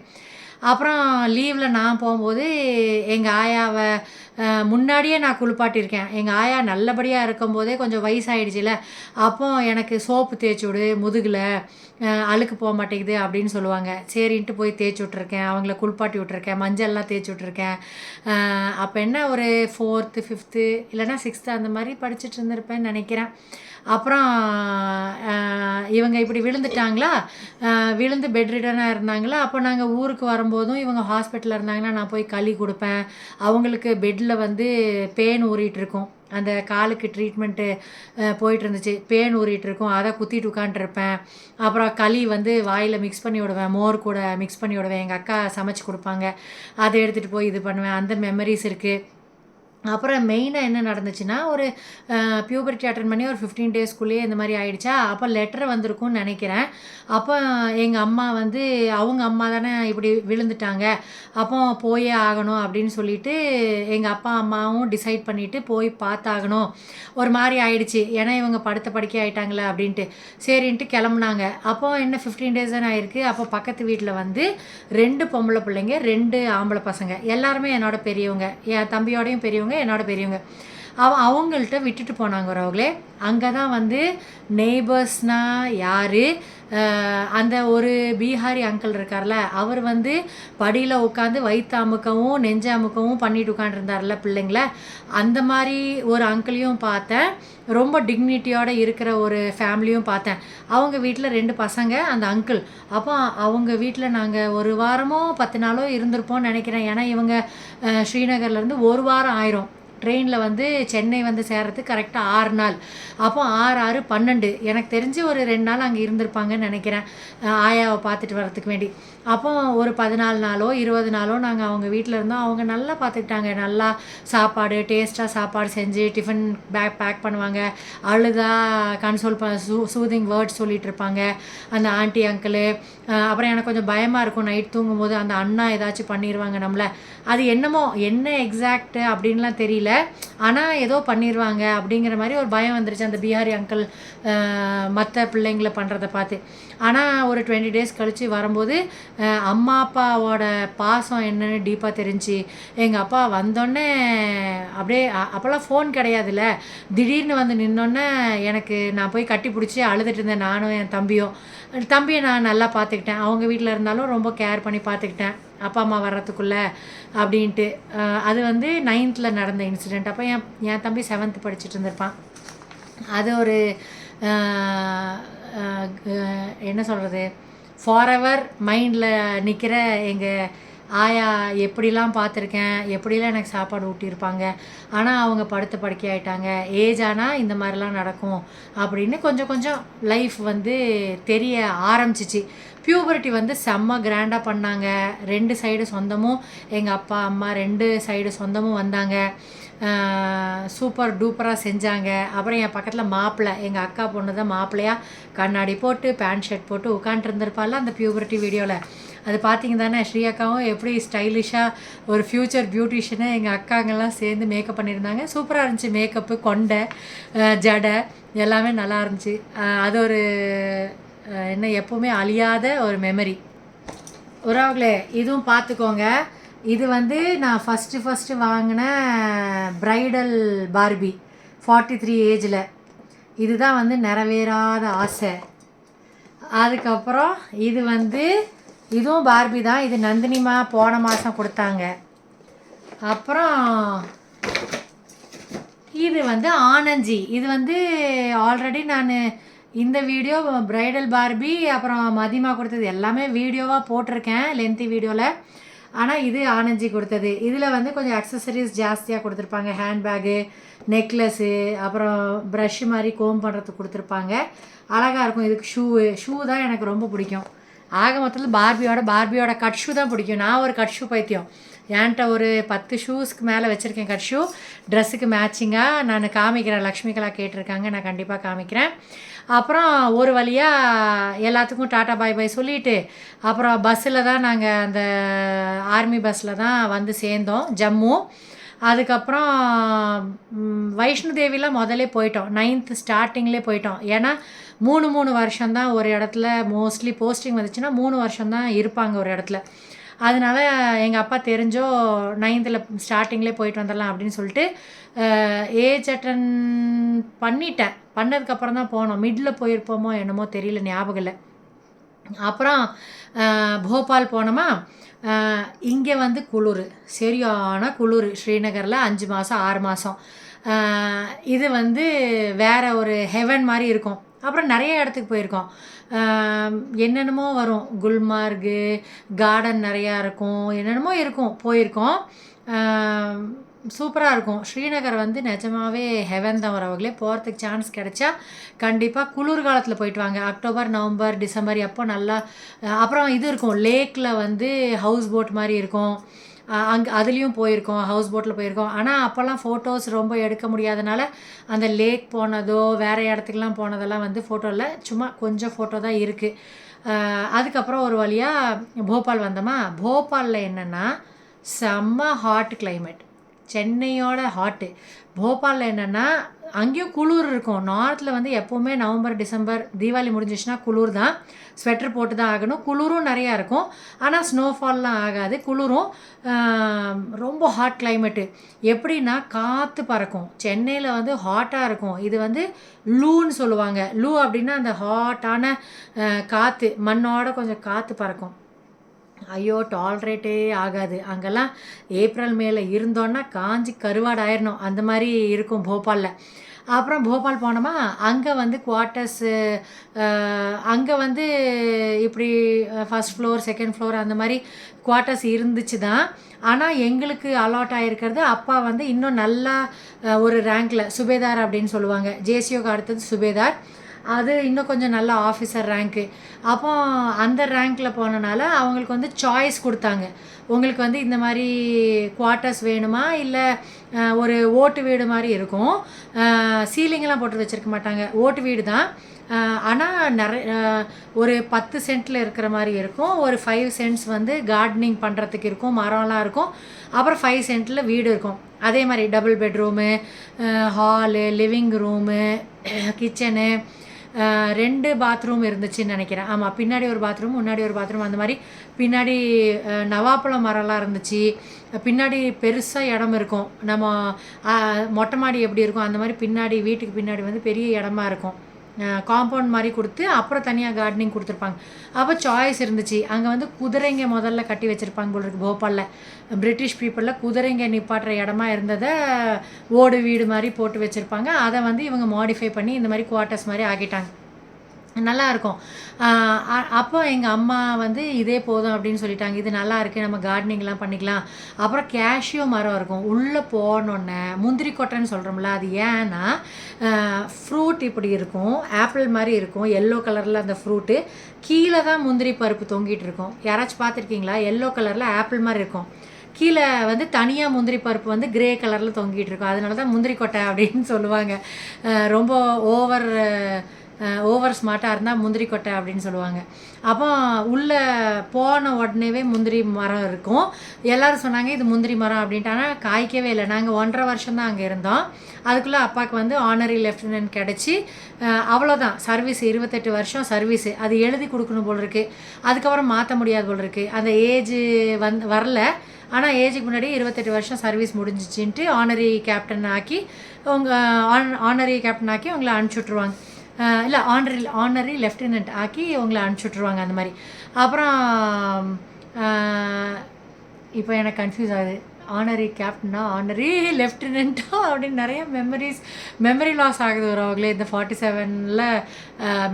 அப்புறம் லீவில் நான் போகும்போது எங்கள் ஆயாவை முன்னாடியே நான் குளிப்பாட்டியிருக்கேன். எங்கள் ஆயா நல்லபடியாக இருக்கும்போதே கொஞ்சம் வயசாகிடுச்சில்ல, அப்போ எனக்கு சோப்பு தேய்ச்சி விடு முதுகில், அழுக்கு போக மாட்டேங்குது அப்படின்னு சொல்லுவாங்க. சரின்ட்டு போய் தேய்ச்சி விட்ருக்கேன், அவங்கள குளிப்பாட்டி விட்ருக்கேன், மஞ்சள்லாம் தேய்ச்சி விட்ருக்கேன். அப்போ என்ன ஒரு 4th 5th இல்லைன்னா 6th அந்த மாதிரி படிச்சுட்டு இருந்திருப்பேன்னு நினைக்கிறேன். அப்புறம் இவங்க இப்படி விழுந்துட்டாங்களா, விழுந்து பெட் ரிடனாக இருந்தாங்களா. அப்போ நாங்கள் ஊருக்கு வரும்போதும் இவங்க ஹாஸ்பிட்டலில் இருந்தாங்கன்னா நான் போய் களி கொடுப்பேன். அவங்களுக்கு பெட்டில் வந்து பேன் ஊறிட்டுருக்கும். அந்த காலுக்கு ட்ரீட்மெண்ட்டு போயிட்டு இருந்துச்சு, பேன் ஊறிட்டுருக்கும், அதை குத்திட்டு உட்காண்ட்ருப்பேன். அப்புறம் களி வந்து வாயில் மிக்ஸ் பண்ணி விடுவேன், மோர் கூட மிக்ஸ் பண்ணி விடுவேன். எங்கள் அக்கா சமைச்சு கொடுப்பாங்க, அதை எடுத்துகிட்டு போய் இது பண்ணுவேன். அந்த மெமரிஸ் இருக்குது. அப்புறம் மெயினாக என்ன நடந்துச்சுன்னா, ஒரு பியூபர்ட்டி அட்டன் பண்ணி ஒரு 15 டேஸ்க்குள்ளேயே இந்த மாதிரி ஆகிடுச்சா. அப்போ லெட்டர் வந்திருக்கும்னு நினைக்கிறேன். அப்போ எங்கள் அம்மா வந்து, அவங்க அம்மா தானே இப்படி விழுந்துட்டாங்க, அப்போ போயே ஆகணும் அப்படின்னு சொல்லிட்டு எங்கள் அப்பா அம்மாவும் டிசைட் பண்ணிவிட்டு போய் பார்த்தாகணும். ஒரு மாதிரி ஆயிடுச்சு, ஏன்னா இவங்க படுத்த படுக்கை ஆகிட்டாங்களே அப்படின்ட்டு. சரின்ட்டு கிளம்புனாங்க. அப்போ என்ன 15 டேஸ் தானே ஆயிருக்கு. அப்போ பக்கத்து வீட்டில் வந்து 2 பொம்பளை பிள்ளைங்க, 2 ஆம்பளை பசங்க, எல்லாருமே என்னோட பெரியவங்க, என் தம்பியோடையும் பெரியவங்க, என்னோட பெரியவங்க. அவங்கள்ட்ட விட்டுட்டு போனாங்க அவங்களே. அங்கே தான் வந்து நெய்பர்ஸ்னால் யார், அந்த ஒரு பீஹாரி அங்கிள் இருக்கார்ல, அவர் வந்து படியில் உட்காந்து வயிற்று அமுக்கவும் நெஞ்சு அமுக்கவும் பண்ணிட்டு உட்காந்துருந்தார்ல பிள்ளைங்கள, அந்த மாதிரி ஒரு அங்கிளையும் பார்த்தேன். ரொம்ப டிக்னிட்டியோடு இருக்கிற ஒரு ஃபேமிலியும் பார்த்தேன். அவங்க வீட்டில் 2 பசங்க, அந்த அங்கிள். அப்போ அவங்க வீட்டில் நாங்கள் ஒரு வாரமோ 10 நாளோ இருந்திருப்போம்னு நினைக்கிறேன். ஏன்னா இவங்க ஸ்ரீநகர்லேருந்து 1 வாரம் ஆயிரும் ட்ரெயினில் வந்து சென்னை வந்து சேர்றதுக்கு கரெக்டாக 6 நாள். அப்போ 6 6 12, எனக்கு தெரிஞ்சு ஒரு 2 நாள் அங்கே இருந்திருப்பாங்கன்னு நினைக்கிறேன், ஆயாவை பார்த்துட்டு வரத்துக்கு வேண்டி. அப்போ ஒரு 14 நாளோ 20 நாளோ நாங்கள் அவங்க வீட்டில் இருந்தோம். அவங்க நல்லா பார்த்துக்கிட்டாங்க. நல்லா சாப்பாடு, டேஸ்ட்டாக சாப்பாடு செஞ்சு டிஃபன் பேக் பண்ணுவாங்க. அழுதா கன்சோல் சூதிங் வேர்ட்ஸ் சொல்லிகிட்டு இருப்பாங்க அந்த ஆண்டி அங்கிள். அப்புறம் எனக்கு கொஞ்சம் பயமாக இருக்கும் நைட் தூங்கும்போது, அந்த அண்ணா ஏதாச்சும் பண்ணிடுவாங்க நம்மளை. அது என்னமோ என்ன எக்ஸாக்ட் அப்படின்லாம் தெரியல, ஆனால் ஏதோ பண்ணிடுவாங்க அப்படிங்கிற மாதிரி ஒரு பயம் வந்துருச்சு அந்த பீஹாரி அங்கிள் மற்ற பிள்ளைங்களை பண்ணுறதை பார்த்து. ஆனால் ஒரு 20 டேஸ் கழித்து வரும்போது அம்மா அப்பாவோட பாசம் என்னன்னு டீப்பாக தெரிஞ்சு. எங்கள் அப்பா வந்தோடனே அப்படியே, அப்போல்லாம் ஃபோன் கிடையாதுல்ல, திடீர்னு வந்து நின்னோடனே எனக்கு, நான் போய் கட்டி பிடிச்சி அழுதுட்டு இருந்தேன், நானும் என் தம்பியை நான் நல்லா பார்த்துக்கிட்டேன். அவங்க வீட்டில் இருந்தாலும் ரொம்ப கேர் பண்ணி பார்த்துக்கிட்டேன். அப்பா அம்மா வர்றதுக்குள்ளே அப்படின்ட்டு. அது வந்து 9th நடந்த இன்சிடெண்ட். அப்போ என் தம்பி 7th படிச்சுட்டு இருந்திருப்பான். அது ஒரு என்ன சொல்கிறது, ஃபாரெவர் மைண்டில் நிற்கிற எங்கள் ஆயா எப்படிலாம் பார்த்துருக்கேன், எப்படிலாம் எனக்கு சாப்பாடு ஊட்டியிருப்பாங்க. ஆனால் அவங்க படுத்த படுக்கை ஆகிட்டாங்க. ஏஜ் ஆனால் இந்த மாதிரிலாம் நடக்கும் அப்படின்னு கொஞ்சம் கொஞ்சம் லைஃப் வந்து தெரிய ஆரம்பிச்சிச்சு. பியூபர்ட்டி வந்து செம்ம கிராண்டாக பண்ணாங்க. 2 சைடு சொந்தமும், எங்கள் அப்பா அம்மா 2 சைடு சொந்தமும் வந்தாங்க. சூப்பர் டூப்பராக செஞ்சாங்க. அப்புறம் என் பக்கத்தில் மாப்பிள்ளை, எங்கள் அக்கா பொண்ணு தான் மாப்பிள்ளையாக கண்ணாடி போட்டு பேண்ட் ஷர்ட் போட்டு உட்காண்ட்ருந்துருப்பாள் அந்த பியூபர்ட்டி வீடியோவில். அது பார்த்திங்க தானே, ஸ்ரீ அக்காவும் எப்படி ஸ்டைலிஷாக ஒரு ஃப்யூச்சர் பியூட்டிஷியனை எங்கள் அக்காங்கெல்லாம் சேர்ந்து மேக்கப் பண்ணியிருந்தாங்க. சூப்பராக இருந்துச்சு. மேக்கப்பு, கொண்டை, ஜடை எல்லாமே நல்லா இருந்துச்சு. அது ஒரு என்ன எப்போவுமே அழியாத ஒரு மெமரி. உறவுகளே, இதுவும் பார்த்துக்கோங்க. இது வந்து நான் ஃபஸ்ட்டு வாங்கின ப்ரைடல் பார்பி 43 ஏஜில். இதுதான் வந்து நிறைவேறாத ஆசை. அதுக்கப்புறம் இது வந்து இதுவும் பார்பி தான். இது நந்தினிமா போன மாதம் கொடுத்தாங்க. அப்புறம் இது வந்து ஆனஞ்சி. இது வந்து ஆல்ரெடி நான் இந்த வீடியோ ப்ரைடல் பார்பி அப்புறம் மதிமா கொடுத்தது எல்லாமே வீடியோவாக போட்டிருக்கேன், லென்த்தி வீடியோவில். ஆனால் இது ஆனஞ்சி கொடுத்தது. இதில் வந்து கொஞ்சம் அக்சசரிஸ் ஜாஸ்தியாக கொடுத்துருப்பாங்க. ஹேண்ட்பேகு, நெக்லஸ்ஸு, அப்புறம் ப்ரஷ்ஷு மாதிரி கோம் பண்ணுறதுக்கு கொடுத்துருப்பாங்க. அழகாக இருக்கும். இதுக்கு ஷூ தான் எனக்கு ரொம்ப பிடிக்கும். ஆக மொத்தத்தில் பார்பியோட கட் ஷூ தான் பிடிக்கும். நான் ஒரு கட் ஷூ பைத்தியம். என்கிட்ட ஒரு 10 ஷூஸ்க்கு மேலே வச்சுருக்கேன் கட் ஷூ. ட்ரெஸ்ஸுக்கு மேட்சிங்காக நான் காமிக்கிறேன். லக்ஷ்மிகலா கேட்டிருக்காங்க, நான் கண்டிப்பாக காமிக்கிறேன். அப்புறம் ஒரு வழியாக எல்லாத்துக்கும் டாட்டா பாய் பாய் சொல்லிவிட்டு அப்புறம் பஸ்ஸில் தான் நாங்கள் அந்த ஆர்மி பஸ்ஸில் தான் வந்து சேர்ந்தோம் ஜம்மு. அதுக்கப்புறம் வைஷ்ணு தேவிலாம் முதலே போயிட்டோம். 9th ஸ்டார்டிங்லேயே போயிட்டோம். ஏன்னா 3 வருஷம்தான் ஒரு இடத்துல மோஸ்ட்லி போஸ்டிங் வந்துச்சுன்னா 3 வருஷம்தான் இருப்பாங்க ஒரு இடத்துல. அதனால் எங்கள் அப்பா தெரிஞ்சோ 9th ஸ்டார்டிங்லேயே போயிட்டு வந்துடலாம் அப்படின்னு சொல்லிட்டு ஏஜ் அட்டன் பண்ணதுக்கப்புறம் தான் போனோம். மிடில் போயிருப்போமோ என்னமோ தெரியல, ஞாபகம் இல்லை. அப்புறம் போபால் போனோமா. இங்கே வந்து குளிர், சரியான குளிர். ஸ்ரீநகரில் 5 மாதம் 6 மாதம். இது வந்து வேறு ஒரு ஹெவன் மாதிரி இருக்கும். அப்புறம் நிறைய இடத்துக்கு போயிருக்கோம். என்னென்னமோ வரும், குல்மார்கு கார்டன் நிறையா இருக்கும், என்னென்னமோ இருக்கும், போயிருக்கோம். சூப்பராக இருக்கும். ஸ்ரீநகர் வந்து நிஜமாகவே ஹெவன் தான். வரவங்களே போகிறதுக்கு சான்ஸ் கிடைச்சா கண்டிப்பாக குளிர்காலத்தில் போயிட்டு வாங்க. அக்டோபர், நவம்பர், டிசம்பர் எப்போ நல்லா. அப்புறம் இது இருக்கும், லேக்கில் வந்து ஹவுஸ் போட் மாதிரி இருக்கும். அதுலேயும் போயிருக்கோம், ஹவுஸ் போட்டில் போயிருக்கோம். ஆனால் அப்போல்லாம் ஃபோட்டோஸ் ரொம்ப எடுக்க முடியாதனால அந்த லேக் போனதோ வேறு இடத்துக்குலாம் போனதெல்லாம் வந்து ஃபோட்டோ இல்லை, சும்மா கொஞ்சம் ஃபோட்டோ தான் இருக்குது. அதுக்கப்புறம் ஒரு வழியாக போபால் வந்தோமா. போபாலில் என்னென்னா செம்ம ஹாட் கிளைமேட், சென்னையோட ஹாட்டு. போபாலில் என்னென்னா அங்கேயும் குளிர் இருக்கும். நார்த்தில் வந்து எப்போவுமே நவம்பர், டிசம்பர், தீபாவளி முடிஞ்சிச்சுன்னா குளிர் தான். ஸ்வெட்டர் போட்டு தான் ஆகணும். குளிரும் நிறையா இருக்கும், ஆனால் ஸ்னோஃபால்லாம் ஆகாது. குளிரும் ரொம்ப ஹாட் கிளைமேட்டு. எப்படின்னா காற்று பறக்கும். சென்னையில் வந்து ஹாட்டாக இருக்கும். இது வந்து லூன்னு சொல்லுவாங்க. லூ அப்படின்னா அந்த ஹாட்டான காற்று, மண்ணோட கொஞ்சம் காற்று பறக்கும். ஐயோ, டால்ரேட்டே ஆகாது. அங்கெல்லாம் ஏப்ரல் மேல இருந்தோன்னா காஞ்சி கருவாடாயிடணும், அந்த மாதிரி இருக்கும் போபாலில். அப்புறம் போபால் போனோமா. அங்கே வந்து குவார்ட்டர்ஸு, அங்கே வந்து இப்படி ஃபஸ்ட் ஃப்ளோர், செகண்ட் ஃப்ளோர் அந்த மாதிரி குவார்ட்டர்ஸ் இருந்துச்சு தான். ஆனால் எங்களுக்கு அலாட் ஆகிருக்கிறது அப்பா வந்து இன்னும் நல்லா ஒரு ரேங்கில், சுபேதார் அப்படின்னு சொல்லுவாங்க. ஜேசியோக்கு அடுத்தது சுபேதார். அது இன்னும் கொஞ்சம் நல்ல ஆஃபீஸர் ரேங்க்கு. அப்போ அந்த ரேங்க்கில் போனனால அவங்களுக்கு வந்து சாய்ஸ் கொடுத்தாங்க. உங்களுக்கு வந்து இந்த மாதிரி குவார்ட்டர்ஸ் வேணுமா, இல்லை ஒரு ஓட்டு வீடு மாதிரி இருக்கும். சீலிங்கெல்லாம் போட்டு வச்சுருக்க மாட்டாங்க, ஓட்டு வீடு தான். ஆனால் ஒரு 10 சென்ட்டில் இருக்கிற மாதிரி இருக்கும். ஒரு 5 சென்ட்ஸ் வந்து கார்டனிங் பண்ணுறதுக்கு இருக்கும், மரம்லாம் இருக்கும். அப்புறம் 5 சென்ட்டில் வீடு இருக்கும். அதே மாதிரி double bedroom, hall, living room, kitchen, 2 bathroom இருந்துச்சுன்னு நினைக்கிறேன். ஆமாம், பின்னாடி ஒரு பாத்ரூம், முன்னாடி ஒரு பாத்ரூம். அந்த மாதிரி பின்னாடி நவாப்பழம் மரம்லாம் இருந்துச்சு. பின்னாடி பெருசாக இடம் இருக்கும். நம்ம மொட்டை மாடி எப்படி இருக்கும் அந்த மாதிரி பின்னாடி, வீட்டுக்கு பின்னாடி வந்து பெரிய இடமா இருக்கும். காம்பவுண்ட் மாதிரி கொடுத்து அப்புறம் தனியாக கார்டனிங் கொடுத்துருப்பாங்க. அப்போ சாய்ஸ் இருந்துச்சு. அங்கே வந்து குதிரைங்க முதல்ல கட்டி வச்சுருப்பாங்க போல இருக்குது போபாலில். பிரிட்டிஷ் பீப்புளில் குதிரைங்க நிப்பாட்டுற இடமா இருந்ததை ஓடு வீடு மாதிரி போட்டு வச்சுருப்பாங்க. அதை வந்து இவங்க மாடிஃபை பண்ணி இந்த மாதிரி குவார்ட்டர்ஸ் மாதிரி ஆக்கிட்டாங்க. நல்லாயிருக்கும். அப்போ எங்கள் அம்மா வந்து இதே போதும் அப்படின்னு சொல்லிட்டாங்க. இது நல்லா இருக்குது, நம்ம கார்டனிங்லாம் பண்ணிக்கலாம். அப்புறம் கேஷ்யூ மரம் இருக்கும். உள்ளே போனோன்னே முந்திரி கொட்டைன்னு சொல்கிறோம்ல, அது ஏன்னா ஃப்ரூட் இப்படி இருக்கும், ஆப்பிள் மாதிரி இருக்கும், எல்லோ கலரில் அந்த ஃப்ரூட்டு. கீழே தான் முந்திரி பருப்பு தொங்கிட்டு இருக்கும். யாராச்சும் பார்த்துருக்கீங்களா? எல்லோ கலரில் ஆப்பிள் மாதிரி இருக்கும், கீழே வந்து தனியாக முந்திரி பருப்பு வந்து கிரே கலரில் தொங்கிட்டு இருக்கும். அதனால தான் முந்திரி கொட்டை அப்படின்னு சொல்லுவாங்க. ரொம்ப ஓவர் ஸ்மார்ட்டாக இருந்தால் முந்திரி கொட்டை அப்படின்னு சொல்லுவாங்க. அப்போ உள்ளே போன உடனேவே முந்திரி மரம் இருக்கும். எல்லோரும் சொன்னாங்க இது முந்திரி மரம் அப்படின்ட்டு. ஆனால் காய்க்கவே இல்லை. நாங்கள் 1.5 வருஷம் தான் அங்கே இருந்தோம். அதுக்குள்ளே அப்பாவுக்கு வந்து ஆனரி லெஃப்டினன்ட் கிடச்சி அவ்வளோதான். சர்வீஸ் 28 வருஷம் சர்வீஸு. அது எழுதி கொடுக்கணும் போல் இருக்குது. அதுக்கப்புறம் மாற்ற முடியாது போல் இருக்குது. அந்த ஏஜ் வரல. ஆனால் ஏஜுக்கு முன்னாடி 28 வருஷம் சர்வீஸ் முடிஞ்சிச்சின்ட்டு ஆனரி கேப்டன் ஆக்கி உங்களை அனுப்பிச்சுட்ருவாங்க. இல்லை, ஆனரி லெஃப்டினன்ட் ஆக்கி உங்களை அனுப்பிச்சுட்ருவாங்க அந்த மாதிரி. அப்புறம் இப்போ எனக்கு கன்ஃபியூஸ் ஆகுது. ஆனரி கேப்டனா ஆனரி லெஃப்டினண்ட்டா அப்படின்னு நிறைய மெமரி லாஸ் ஆகுது அவங்களே இந்த 47ல்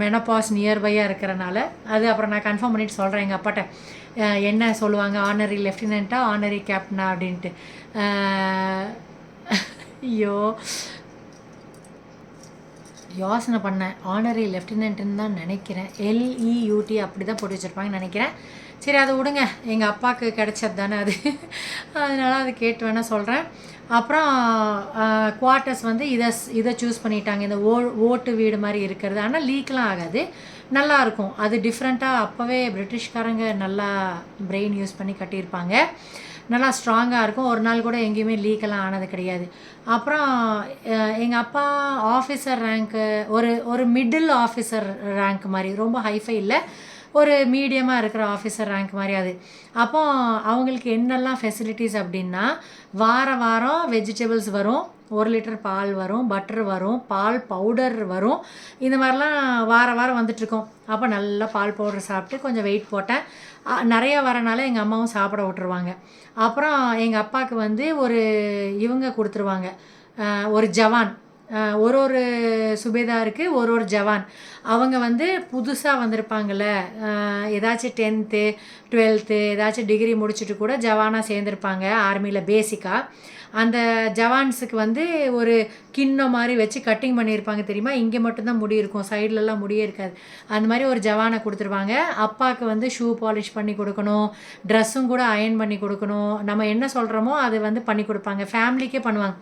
மெனபாஸ் நியர்பையாக இருக்கிறனால. அது அப்புறம் நான் கன்ஃபார்ம் பண்ணிட்டு சொல்கிறேன் எங்கள் அப்பாட்ட என்ன சொல்லுவாங்க, ஆனரி லெஃப்டினண்ட்டா ஆனரி கேப்டனா அப்படின்ட்டு. ஐயோ, யோசனை பண்ணேன். ஆனரி லெஃப்டினன்ட்டுன்னு தான் நினைக்கிறேன். LEUT அப்படி தான் போட்டு வச்சுருப்பாங்கன்னு நினைக்கிறேன். சரி, அதை விடுங்க, எங்கள் அப்பாவுக்கு கிடைச்சது தானே அது, அதனால அது கேட்டு வேணால் சொல்கிறேன். அப்புறம் குவார்ட்டர்ஸ் வந்து இதை சூஸ் பண்ணிட்டாங்க. இந்த ஓட்டு வீடு மாதிரி இருக்கிறது. ஆனால் லீக்லாம் ஆகாது, நல்லாயிருக்கும். அது டிஃப்ரெண்ட்டாக அப்போவே பிரிட்டிஷ்காரங்க நல்லா பிரெயின் யூஸ் பண்ணி கட்டியிருப்பாங்க. நல்லா ஸ்ட்ராங்காக இருக்கும். ஒரு நாள் கூட எங்கேயுமே லீக்கெல்லாம் ஆனது கிடையாது. அப்புறம் எங்கள் அப்பா ஆஃபீஸர் ரேங்க்கு ஒரு மிடில் ஆஃபீஸர் ரேங்க் மாதிரி, ரொம்ப ஹைஃபை இல்லை, ஒரு மீடியமாக இருக்கிற ஆஃபீஸர் ரேங்க் மாதிரி அது. அப்போ அவங்களுக்கு என்னெல்லாம் ஃபெசிலிட்டிஸ் அப்படின்னா, வாரம் வெஜிடபிள்ஸ் வரும், 1 லிட்டர் பால் வரும், பட்டர் வரும், பால் பவுடர் வரும். இந்த மாதிரிலாம் வாரம் வந்துட்டுருக்கோம். அப்போ நல்லா பால் பவுடர் சாப்பிட்டு கொஞ்சம் வெயிட் போட்டேன். நிறையா வரனால எங்கள் அம்மாவும் சாப்பிட விட்டுருவாங்க. அப்புறம் எங்கள் அப்பாவுக்கு வந்து இவங்க கொடுத்துருவாங்க, ஒரு ஜவான். ஒரு சுபேதாருக்கு ஒரு ஜவான். அவங்க வந்து புதுசாக வந்திருப்பாங்கள்ல, ஏதாச்சும் 10th 12th ஏதாச்சும் டிகிரி முடிச்சுட்டு கூட ஜவானாக சேர்ந்துருப்பாங்க ஆர்மியில் பேசிக்காக. அந்த ஜவான்ஸுக்கு வந்து ஒரு கிண்ணம் மாதிரி வச்சு கட்டிங் பண்ணியிருப்பாங்க தெரியுமா? இங்கே மட்டும்தான் முடி இருக்கும், சைட்லலாம் முடியே இருக்காது. அந்த மாதிரி ஒரு ஜவானை கொடுத்துருவாங்க. அப்பாவுக்கு வந்து ஷூ பாலிஷ் பண்ணி கொடுக்கணும், ட்ரெஸ்ஸும் கூட அயன் பண்ணி கொடுக்கணும். நம்ம என்ன சொல்கிறோமோ அது வந்து பண்ணி கொடுப்பாங்க, ஃபேமிலிக்கே பண்ணுவாங்க.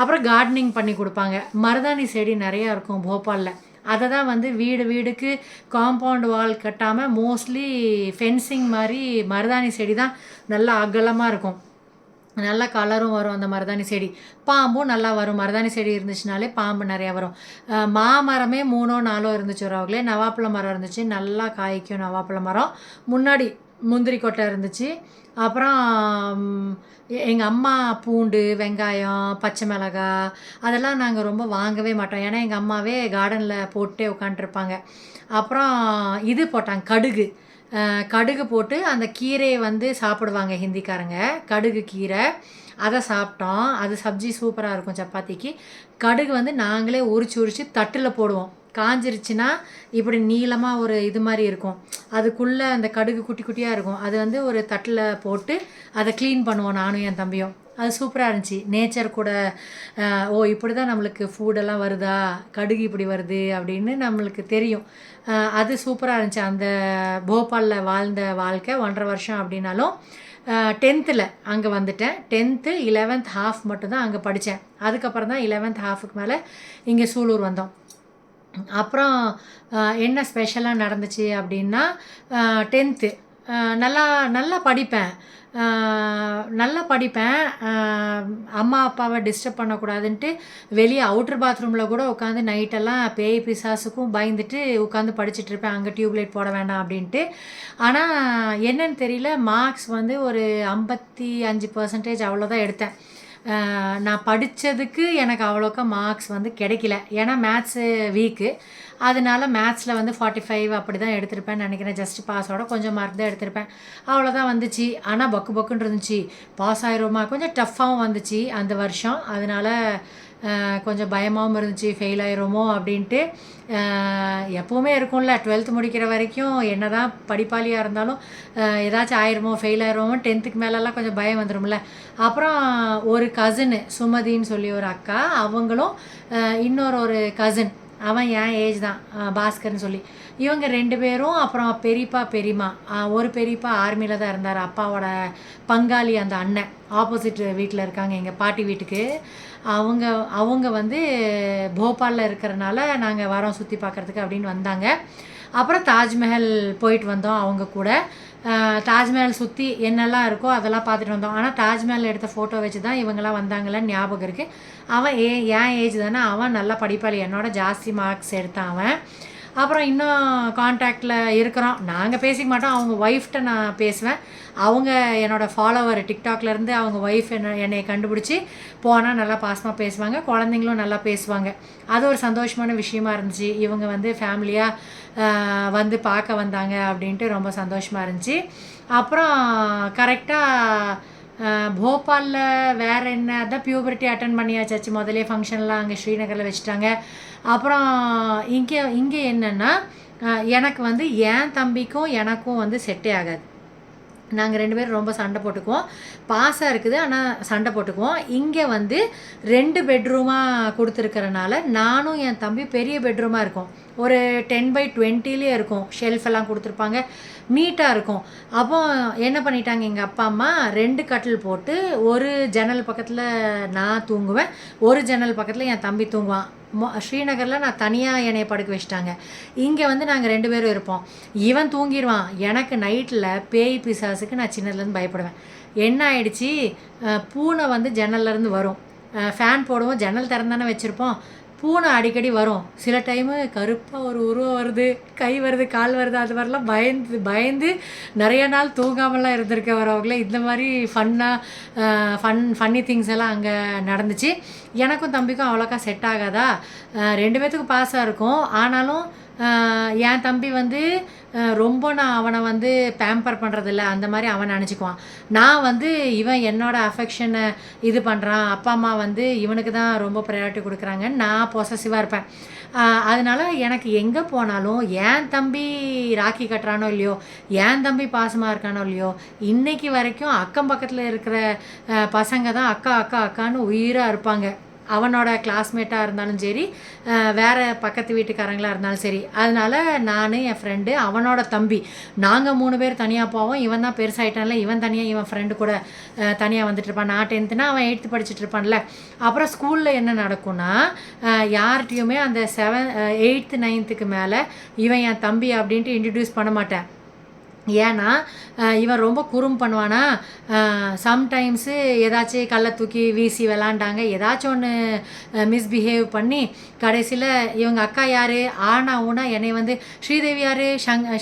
அப்புறம் கார்டனிங் பண்ணி கொடுப்பாங்க. மருதாணி செடி நிறையா இருக்கும் போபாலில். அதை தான் வந்து வீடுக்கு காம்பவுண்ட் வால் கட்டாமல் மோஸ்ட்லி ஃபென்சிங் மாதிரி மருதாணி செடி தான் நல்லா அகலமாக இருக்கும். நல்லா கலரும் வரும் அந்த மருதாணி செடி. பாம்பும் நல்லா வரும். மருதாணி செடி இருந்துச்சுனாலே பாம்பு நிறையா வரும். மாமரமே 3 4 இருந்துச்சு அவங்களே. நவாப்பழ மரம் இருந்துச்சு, நல்லா காய்க்கும் நவாப்பழ மரம். முன்னாடி முந்திரி கொட்டை இருந்துச்சு. அப்புறம் எங்கள் அம்மா பூண்டு, வெங்காயம், பச்சை மிளகாய் அதெல்லாம் நாங்கள் ரொம்ப வாங்கவே மாட்டோம். ஏன்னா எங்கள் அம்மாவே கார்டனில் போட்டே உட்காண்ட்ருப்பாங்க. அப்புறம் இது போட்டாங்க, கடுகு போட்டு அந்த கீரையை வந்து சாப்பிடுவாங்க ஹிந்திக்காரங்க, கடுகு கீரை. அதை சாப்பிட்டோம். அது சப்ஜி சூப்பராக இருக்கும் சப்பாத்திக்கு. கடுகு வந்து நாங்களே உரிச்சு தட்டில் போடுவோம். காஞ்சிருச்சுன்னா இப்படி நீளமாக ஒரு இது மாதிரி இருக்கும், அதுக்குள்ளே அந்த கடுகு குட்டி குட்டியாக இருக்கும். அது வந்து ஒரு தட்டில் போட்டு அதை க்ளீன் பண்ணுவோம் நானும் என் தம்பியும். அது சூப்பராக இருந்துச்சு. நேச்சர் கூட இப்படி தான் நம்மளுக்கு ஃபுட்டெல்லாம் வருதா, கடுகு இப்படி வருது அப்படின்னு நம்மளுக்கு தெரியும். அது சூப்பராக இருந்துச்சு. அந்த போபாலில் வாழ்ந்த வாழ்க்கை 1.5 வருஷம் அப்படின்னாலும் 10th அங்கே வந்துட்டேன். 10th 11th ஹாஃப் மட்டும்தான் அங்கே படித்தேன். அதுக்கப்புறம் தான் 11th ஹாஃபுக்கு மேலே இங்கே சூலூர் வந்தோம். அப்புறம் என்ன ஸ்பெஷலாக நடந்துச்சு அப்படின்னா, 10th நல்லா படிப்பேன். அம்மா அப்பாவை டிஸ்டர்ப் பண்ணக்கூடாதுன்ட்டு வெளியே அவுட்ரு பாத்ரூமில் கூட உட்காந்து நைட்டெல்லாம் பேய் பிசாசுக்கும் பயந்துட்டு உட்காந்து படிச்சுட்ருப்பேன், அங்கே டியூப்லைட் போட வேண்டாம் அப்படின்ட்டு. ஆனால் என்னன்னு தெரியல, மார்க்ஸ் வந்து ஒரு 55% அவ்வளோதான் எடுத்தேன். நான் படித்ததுக்கு எனக்கு அவ்வளோக்கா மார்க்ஸ் வந்து கிடைக்கல. ஏன்னா மேத்ஸு வீக்கு. அதனால மேத்ஸில் வந்து 45 அப்படி தான் எடுத்திருப்பேன்னு நினைக்கிறேன். ஜஸ்ட் பாஸோட கொஞ்சம் மார்க் தான் எடுத்திருப்பேன். அவ்வளோதான் வந்துச்சு. ஆனால் பக்கு பக்குன்னு இருந்துச்சு. பாஸ் ஆயிருமா, கொஞ்சம் டஃப்பாகவும் வந்துச்சு அந்த வருஷம். அதனால கொஞ்சம் பயமாகவும் இருந்துச்சு, ஃபெயில் ஆயிருமோ அப்படின்ட்டு. எப்போவுமே இருக்கும்ல 12th முடிக்கிற வரைக்கும் என்ன தான் படிப்பாளியாக இருந்தாலும் ஏதாச்சும் ஆயிருமோ, ஃபெயில் ஆயிருமோ, 10th மேலெல்லாம் கொஞ்சம் பயம் வந்துடும்ல. அப்புறம் ஒரு கசின்னு சுமதின்னு சொல்லி ஒரு அக்கா, அவங்களும் இன்னொரு கசின், அவன் என் ஏஜ் தான், பாஸ்கர்னு சொல்லி, இவங்க 2 பேரும், அப்புறம் பெரியப்பா பெரியம்மா. ஒரு பெரியப்பா ஆர்மியில் தான் இருந்தார், அப்பாவோட பங்காளி அந்த அண்ணன், ஆப்போசிட் வீட்டில் இருக்காங்க எங்கள் பாட்டி வீட்டுக்கு. அவங்க வந்து போபாலில் இருக்கிறனால நாங்கள் வரோம் சுற்றி பார்க்குறதுக்கு அப்படின்னு வந்தாங்க. அப்புறம் தாஜ்மஹல் போயிட்டு வந்தோம் அவங்க கூட. தாஜ்மஹல் சுற்றி என்னெல்லாம் இருக்கோ அதெல்லாம் பார்த்துட்டு வந்தோம். ஆனால் தாஜ்மஹல் எடுத்த ஃபோட்டோ வச்சு தான் இவங்கெல்லாம் வந்தாங்கன்னு ஞாபகம் இருக்குது. அவன் என் ஏஜ் தானே, அவன் நல்லா படிப்பாளி, என்னோட ஜாஸ்தி மார்க்ஸ் எடுத்தான் அவன். அப்புறம் இன்னும் காண்டாக்டில் இருக்கிறோம். நாங்கள் பேசிக்க மாட்டோம், அவங்க ஒய்ஃப்கிட்ட நான் பேசுவேன். அவங்க என்னோடய ஃபாலோவர், டிக்டாக்லேருந்து அவங்க ஒய்ஃப் என்னை கண்டுபிடிச்சி போனால் நல்லா பாசமாக பேசுவாங்க, குழந்தைங்களும் நல்லா பேசுவாங்க. அது ஒரு சந்தோஷமான விஷயமா இருந்துச்சு. இவங்க வந்து ஃபேமிலியாக வந்து பார்க்க வந்தாங்க அப்படின்ட்டு ரொம்ப சந்தோஷமாக இருந்துச்சு. அப்புறம் கரெக்டாக போபாலில் வேறு என்ன, அதான் பியூபர்ட்டி அட்டன் பண்ணியாச்சு, முதலே ஃபங்க்ஷன்லாம் அங்கே ஸ்ரீநகரில் வச்சுட்டாங்க. அப்புறம் இங்கே என்னென்னா, எனக்கு வந்து என் தம்பிக்கும் எனக்கும் வந்து செட்டே ஆகாது. நாங்கள் 2 பேரும் ரொம்ப சண்டை போட்டுக்குவோம். பாஸாக இருக்குது, ஆனால் சண்டை போட்டுக்குவோம். இங்கே வந்து 2 பெட்ரூமாக கொடுத்துருக்கறனால நானும் என் தம்பி பெரிய பெட்ரூமாக இருக்கும். ஒரு 10x20லேயே இருக்கும். ஷெல்ஃப் எல்லாம் கொடுத்துருப்பாங்க, நீட்டாக இருக்கும். அப்போ என்ன பண்ணிட்டாங்க எங்கள் அப்பா அம்மா, 2 கட்டில் போட்டு, ஒரு ஜன்னல் பக்கத்தில் நான் தூங்குவேன், ஒரு ஜன்னல் பக்கத்தில் என் தம்பி தூங்குவான். ஸ்ரீநகரில் நான் தனியாக என்னை படுக்க வச்சிட்டாங்க. இங்கே வந்து நாங்கள் 2 பேரும் இருப்போம். இவன் தூங்கிடுவான். எனக்கு நைட்டில் பேய் பிசாசுக்கு நான் சின்னதுலேருந்து பயப்படுவேன். என்ன ஆயிடுச்சு, பூனை வந்து ஜன்னல்லேருந்து வரும். ஃபேன் போடுவோம், ஜன்னல் திறந்தானே வச்சுருப்போம். பூனை அடிக்கடி வரும். சில டைமு கருப்பாக ஒரு உருவம் வருது, கை வருது, கால் வருது, அது மாதிரிலாம் பயந்து நிறைய நாள் தூங்காமலாம் இருந்திருக்க வரவங்களே. இந்த மாதிரி ஃபன்னி திங்ஸ் எல்லாம் அங்கே நடந்துச்சு. எனக்கும் தம்பிக்கும் அவ்வளோக்கா செட் ஆகாதா, 2 பேர்த்துக்கும் பாஸாக இருக்கும். ஆனாலும் என் தம்பி வந்து ரொம்ப நான் அவனை வந்து பேம்பர் பண்ணுறதில்ல, அந்த மாதிரி அவன் நினச்சிக்குவான். நான் வந்து இவன் என்னோடய அஃபெக்ஷனை இது பண்ணுறான், அப்பா அம்மா வந்து இவனுக்கு தான் ரொம்ப ப்ரையாரிட்டி கொடுக்குறாங்கன்னு நான் பொசசிவாக இருப்பேன். அதனால் எனக்கு எங்கே போனாலும் என் தம்பி ராக்கி கட்டுறானோ இல்லையோ, என் தம்பி பாசமாக இருக்கானோ இல்லையோ, இன்றைக்கி வரைக்கும் அக்கம் பக்கத்தில் இருக்கிற பசங்க தான் அக்கா அக்கா அக்கான்னு உயிராக இருப்பாங்க. அவனோட கிளாஸ்மேட்டாக இருந்தாலும் சரி, வேறு பக்கத்து வீட்டுக்காரங்களாக இருந்தாலும் சரி. அதனால் நான், என் ஃப்ரெண்டு, அவனோட தம்பி, நாங்கள் 3 பேர் தனியாக போவோம். இவன் தான் பெருசாகிட்டான்ல, இவன் தனியாக இவன் ஃப்ரெண்டு கூட தனியாக வந்துட்டுருப்பான். நான் 10th அவன் 8th படிச்சுட்டு இருப்பான்ல. அப்புறம் ஸ்கூலில் என்ன நடக்கும்னா, யார்கிட்டையுமே அந்த 8th 9th மேலே இவன் என் தம்பி அப்படின்ட்டு இன்ட்ரடியூஸ் பண்ண மாட்டேன். ஏன்னா இவன் ரொம்ப குறும் பண்ணுவானா. சம்டைம்ஸு ஏதாச்சும் கல்லை தூக்கி வீசி விளாண்டாங்க, ஏதாச்சும் ஒன்று மிஸ்பிஹேவ் பண்ணி கடைசியில் இவங்க அக்கா யார் ஆனா ஊனா என்னை வந்து ஸ்ரீதேவி யார்,